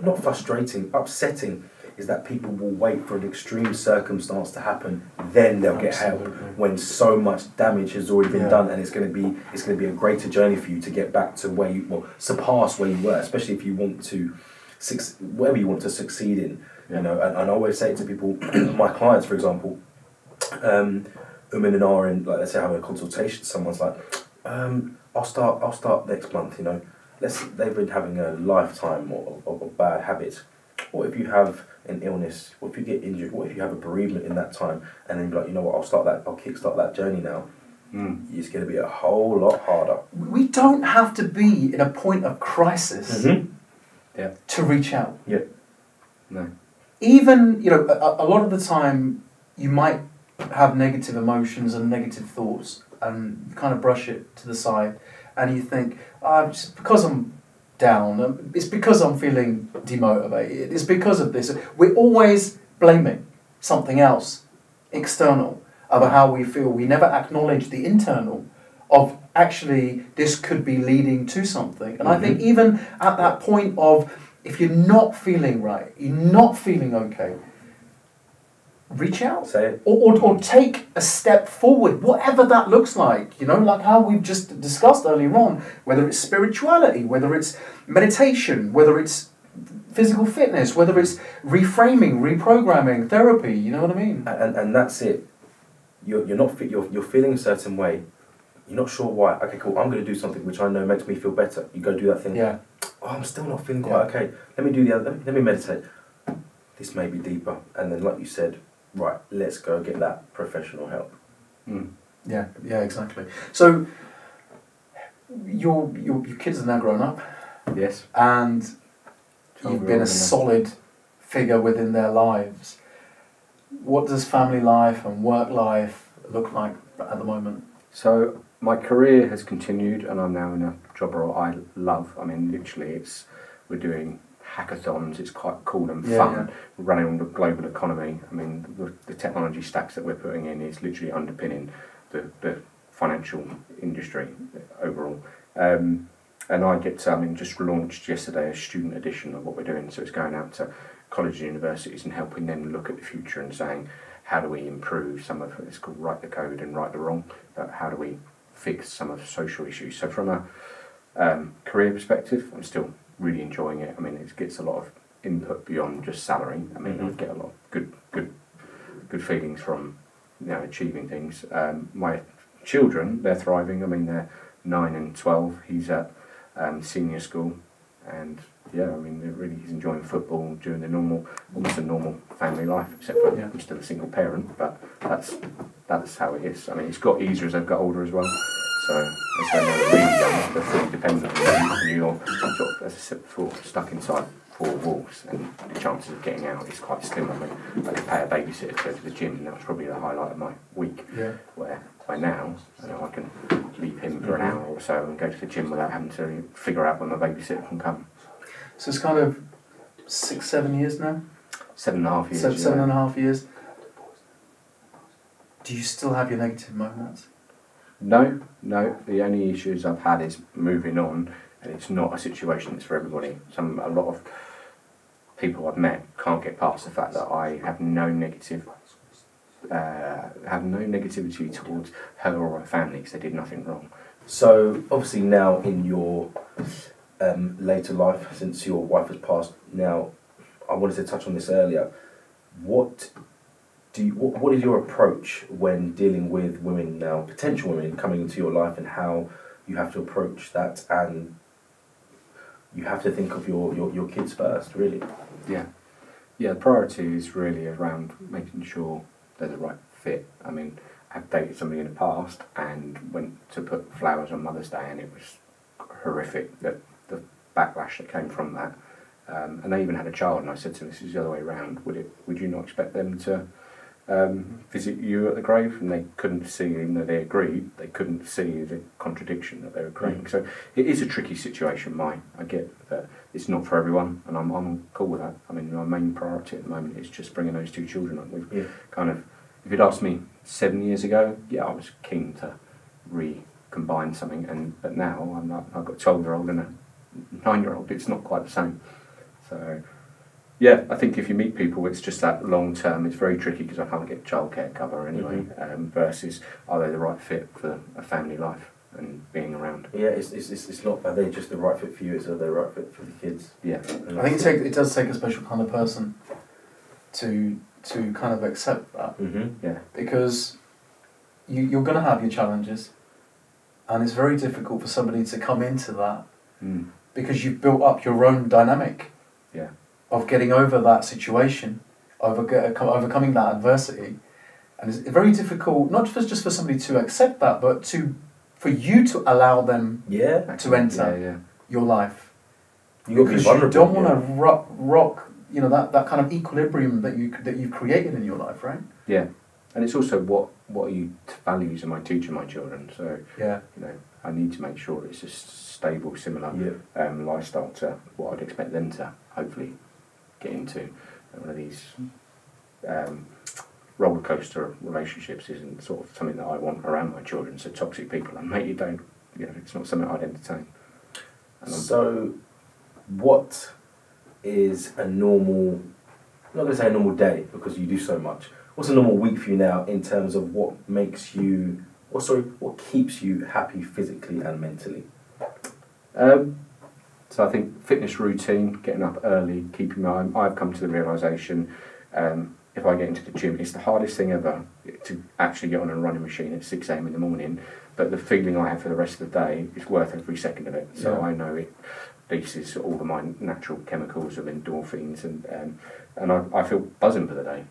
not frustrating, upsetting, is that people will wait for an extreme circumstance to happen, then they'll get help when so much damage has already been done, and it's going to be a greater journey for you to get back to where surpass where you were, especially if you want to whatever you want to succeed in. And I always say to people, my clients, for example, and I are in, like, let's say having a consultation, someone's like, I'll start next month, they've been having a lifetime of bad habits. What if you have an illness? What if you get injured? What if you have a bereavement in that time? And then you're like, I'll kickstart that journey now. It's going to be a whole lot harder. We don't have to be in a point of crisis to reach out. Yeah. No. Even, a lot of the time you might have negative emotions and negative thoughts and you kind of brush it to the side and you think, just because I'm down, it's because I'm feeling demotivated, it's because of this. We're always blaming something else, external, about how we feel. We never acknowledge the internal of actually this could be leading to something. And I think even at that point of, if you're not feeling right, you're not feeling okay, reach out. Say it. Or take a step forward, whatever that looks like. Like how we've just discussed earlier on, whether it's spirituality, whether it's meditation, whether it's physical fitness, whether it's reframing, reprogramming, therapy, you know what I mean? And that's it. You're not fit. You're feeling a certain way. You're not sure why. Okay, cool. I'm going to do something which I know makes me feel better. You go do that thing. Yeah. Oh, I'm still not feeling quite okay. Let me do the other. Let me meditate. This may be deeper. And then, like you said, right, let's go get that professional help. Mm. Yeah, exactly. So your kids are now grown up, Yes. and you've been a 12-year-old solid figure within their lives. What does family life and work life look like at the moment? So my career has continued, and I'm now in a job role I love. I mean, literally, we're doing hackathons. It's quite cool and fun. We're running on the global economy. I mean, the technology stacks that we're putting in is literally underpinning the financial industry overall. And I get to, just launched yesterday a student edition of what we're doing. So it's going out to colleges and universities and helping them look at the future and saying, how do we improve some of, it's called write the code and right the wrong, but how do we fix some of the social issues? So from a career perspective, I'm still really enjoying it. I mean, it gets a lot of input beyond just salary. I mean, I get a lot of good feelings from achieving things. My children, they're thriving. I mean, they're 9 and 12. He's at senior school, and he's enjoying football, doing almost a normal family life, except for I'm still a single parent, but that's how it is. I mean, it's got easier as they've got older as well. So it's when they're really young, they're fully dependent on you, and you're sort of, as I said before, stuck inside four walls, and the chances of getting out is quite slim. I mean, I could pay a babysitter to go to the gym, and that was probably the highlight of my week. Yeah. Where by now, I can leave him for an hour or so and go to the gym without having to figure out when my babysitter can come. So it's kind of 6-7 years now? 7.5 years. 7.5 years. Do you still have your negative moments? No. The only issues I've had is moving on, and it's not a situation that's for everybody. A lot of people I've met can't get past the fact that I have no negativity towards her or her family because they did nothing wrong. So obviously now in your later life, since your wife has passed, now I wanted to touch on this earlier. What is your approach when dealing with women now, potential women coming into your life, and how you have to approach that, and you have to think of your kids first, really? Yeah, the priority is really around making sure they're the right fit. I mean, I've dated somebody in the past and went to put flowers on Mother's Day, and it was horrific, the backlash that came from that. And they even had a child, and I said to them, this is the other way around. Would you not expect them to visit you at the grave? And they couldn't see, even though they agreed, they couldn't see the contradiction that they were creating. So it is a tricky situation, I get that it's not for everyone, and I'm cool with that. I mean, my main priority at the moment is just bringing those two children up. We've kind of, if you'd asked me 7 years ago, I was keen to recombine something, but now I've got a 12-year-old and a 9-year-old. It's not quite the same. So I think if you meet people, it's just that long term. It's very tricky because I can't get childcare cover anyway. Versus, are they the right fit for a family life and being around? Yeah, it's not. Are they just the right fit for you? It's are they the right fit for the kids? Yeah, I think it does take a special kind of person to kind of accept that. Yeah, because you're going to have your challenges, and it's very difficult for somebody to come into that because you've built up your own dynamic. Yeah. Of getting over that situation, overcoming that adversity, and it's very difficult not just for somebody to accept that, but for you to allow them to enter your life, because you don't want to rock that kind of equilibrium that you've created in your life, right? Yeah, and it's also what are you values am I teaching my children? So I need to make sure it's a stable, similar lifestyle to what I'd expect them to hopefully get into. One of these roller coaster relationships isn't sort of something that I want around my children. So toxic people, and mate, it's not something I'd entertain. So, what is a normal? I'm not going to say a normal day because you do so much. What's a normal week for you now in terms of what keeps you happy physically and mentally? So I think fitness routine, getting up early, I've come to the realisation, if I get into the gym, it's the hardest thing ever to actually get on a running machine at 6 a.m. in the morning. But the feeling I have for the rest of the day is worth every second of it. So I know it releases all of my natural chemicals of endorphins, and I feel buzzing for the day.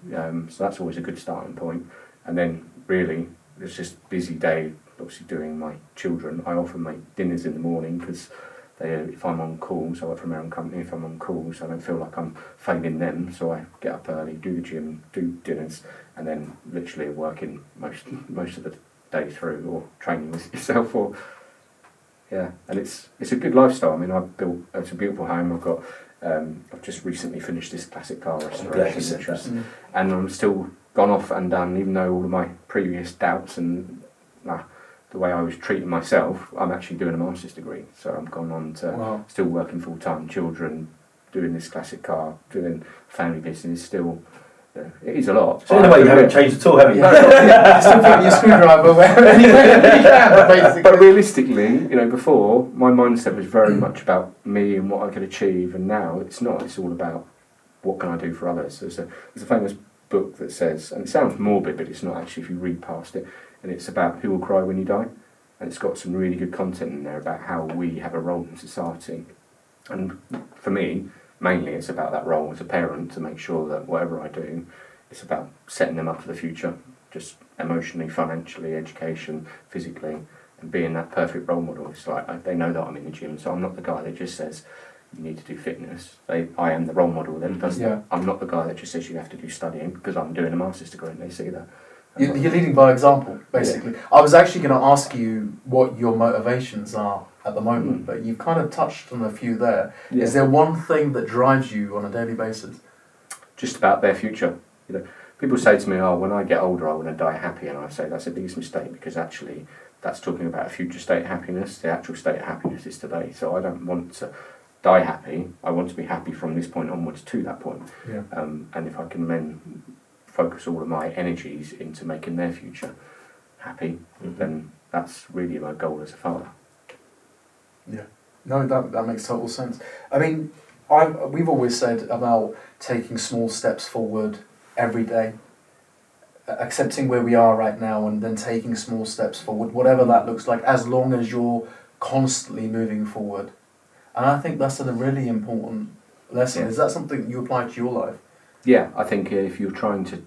So that's always a good starting point. And then really, it's just a busy day, obviously doing my children. I often make dinners in the morning because if I'm on calls, I work for my own company, if I'm on calls, I don't feel like I'm failing them, so I get up early, do the gym, do dinners, and then literally working most of the day through, or training with yourself, and it's a good lifestyle. I mean, it's a beautiful home. I've just recently finished this classic car restoration, and I'm still gone off and done, even though all of my previous doubts and the way I was treating myself, I'm actually doing a master's degree. So I'm gone on to still working full time, children, doing this classic car, doing family business, still. It is a lot. So in a way, you haven't changed at all, have you? You're still putting your screwdriver wherever you can, basically. But realistically, before, my mindset was very much about me and what I could achieve, and now it's not. It's all about what can I do for others. There's a famous book that says, and it sounds morbid, but it's not actually if you read past it, and it's about who will cry when you die, and it's got some really good content in there about how we have a role in society. And for me, mainly it's about that role as a parent, to make sure that whatever I do, it's about setting them up for the future, just emotionally, financially, education, physically, and being that perfect role model. It's like, they know that I'm in the gym, so I'm not the guy that just says you need to do fitness. I am the role model that does that. I'm not the guy that just says you have to do studying, because I'm doing a master's degree and they see that. You're leading by example, basically. Yeah. I was actually going to ask you what your motivations are at the moment, but you've kind of touched on a few there. Yeah. Is there one thing that drives you on a daily basis? Just about their future. People say to me, when I get older I want to die happy, and I say that's the biggest mistake, because actually that's talking about a future state of happiness. The actual state of happiness is today. So I don't want to die happy. I want to be happy from this point onwards to that point. Yeah. And if I can then focus all of my energies into making their future happy, then that's really my goal as a father. Yeah, no, that makes total sense. I mean, we've always said about taking small steps forward every day, accepting where we are right now, and then taking small steps forward, whatever that looks like, as long as you're constantly moving forward. And I think that's a really important lesson. Yeah. Is that something you apply to your life? Yeah, I think if you're trying to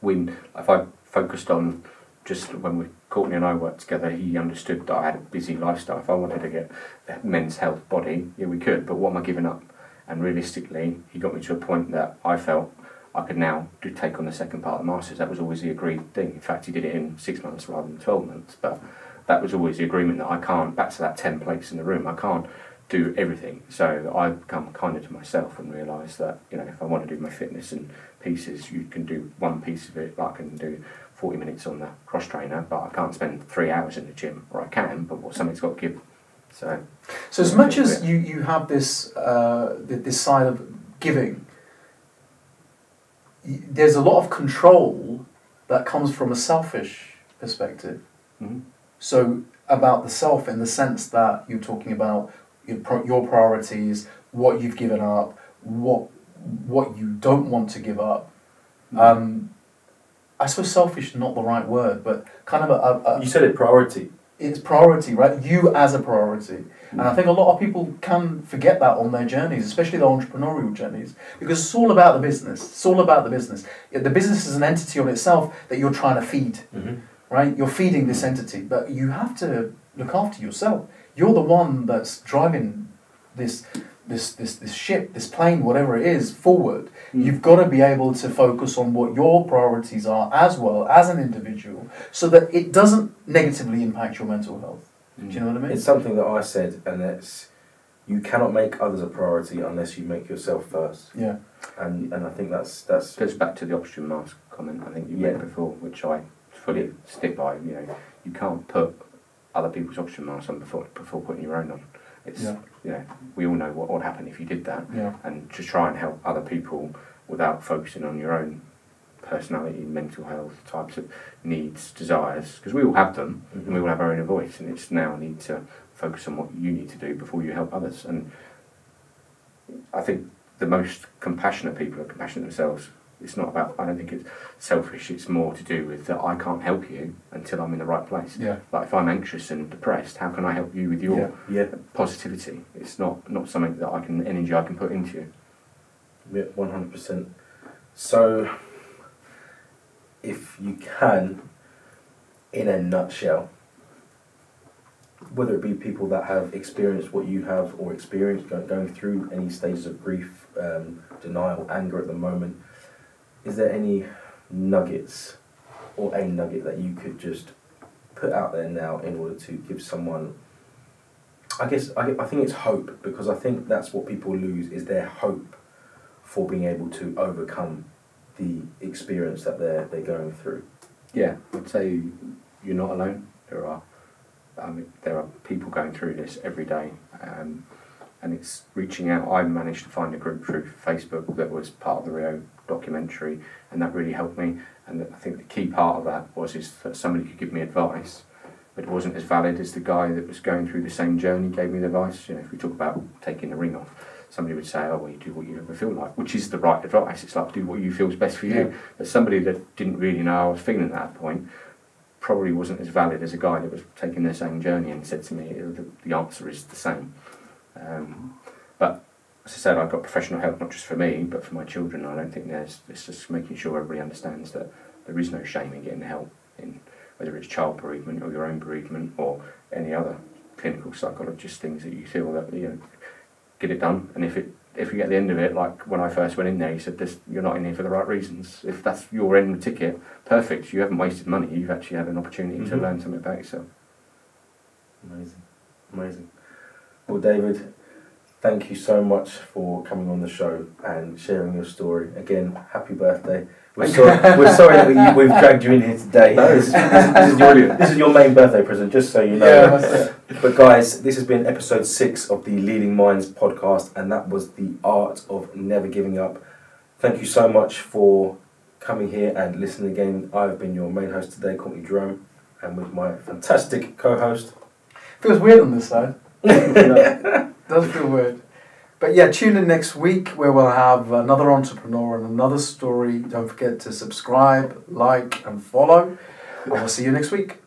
win, if I focused on just when Courtney and I worked together, he understood that I had a busy lifestyle. If I wanted to get a men's health body, yeah, we could, but what am I giving up? And realistically, he got me to a point that I felt I could now take on the second part of the Masters. That was always the agreed thing. In fact, he did it in 6 months rather than 12 months, but that was always the agreement that I can't, back to that 10 plates in the room, I can't do everything. So I've become kinder to myself and realised that, if I want to do my fitness in pieces, you can do one piece of it. I can do 40 minutes on the cross trainer, but I can't spend 3 hours in the gym, or I can, but something's got to give. So as much as you have this this side of giving, there's a lot of control that comes from a selfish perspective. Mm-hmm. So about the self, in the sense that you're talking about your priorities, what you've given up, what you don't want to give up. I suppose selfish is not the right word, but kind of you said it, priority. It's priority, right? You as a priority. And I think a lot of people can forget that on their journeys, especially the entrepreneurial journeys, because it's all about the business. It's all about the business. The business is an entity on itself that you're trying to feed, right? You're feeding this entity, but you have to look after yourself. You're the one that's driving this ship, this plane, whatever it is, forward. You've got to be able to focus on what your priorities are as well as an individual, so that it doesn't negatively impact your mental health. Do you know what I mean? It's something that I said, and it's, you cannot make others a priority unless you make yourself first. Yeah. And I think that's goes back to the oxygen mask comment I think you made before, which I fully stick by. You can't put other people's oxygen masks on before putting your own on. It's we all know what would happen if you did that, and to try and help other people without focusing on your own personality, mental health, types of needs, desires, because we all have them, and we all have our own voice, and it's now need to focus on what you need to do before you help others. And I think the most compassionate people are compassionate themselves. It's not about, I don't think it's selfish, it's more to do with that I can't help you until I'm in the right place. Yeah. Like if I'm anxious and depressed, how can I help you with your Yeah. positivity? It's not something that energy I can put into you. Yeah, 100%. So, if you can, in a nutshell, whether it be people that have experienced what you have or experienced going through any stages of grief, denial, anger at the moment, is there any nuggets or a nugget that you could just put out there now in order to give someone, I think it's hope, because I think that's what people lose, is their hope for being able to overcome the experience that they're going through. Yeah, I'd say you're not alone. There are people going through this every day, and it's reaching out. I managed to find a group through Facebook that was part of the Rio documentary, and that really helped me. And I think the key part of that is that somebody could give me advice, but it wasn't as valid as the guy that was going through the same journey gave me the advice. You know, if we talk about taking the ring off, somebody would say, "Oh, well, you do what you ever feel like," which is the right advice. It's like, do what you feel is best for you. Yeah. But somebody that didn't really know I was feeling at that point probably wasn't as valid as a guy that was taking their same journey and said to me, the answer is the same. But as I said, I've got professional help, not just for me, but for my children. I don't think it's just making sure everybody understands that there is no shame in getting help, in whether it's child bereavement or your own bereavement or any other clinical psychologist things that you feel that, you know, get it done. And if you get the end of it, like when I first went in there, he said, "You're not in here for the right reasons. If that's your end of the ticket, perfect. You haven't wasted money. You've actually had an opportunity to learn something about yourself." Amazing. Well, David, thank you so much for coming on the show and sharing your story. Again, happy birthday. We're sorry that we've dragged you in here today. No, this is your main birthday present, just so you know. Yeah, that's it. But guys, this has been episode 6 of the Leading Minds podcast, and that was the art of never giving up. Thank you so much for coming here and listening again. I've been your main host today, Courtney Jerome, and with my fantastic co-host. Feels weird on this side. Does feel weird. But yeah, tune in next week where we'll have another entrepreneur and another story. Don't forget to subscribe, like, and follow. And we'll see you next week.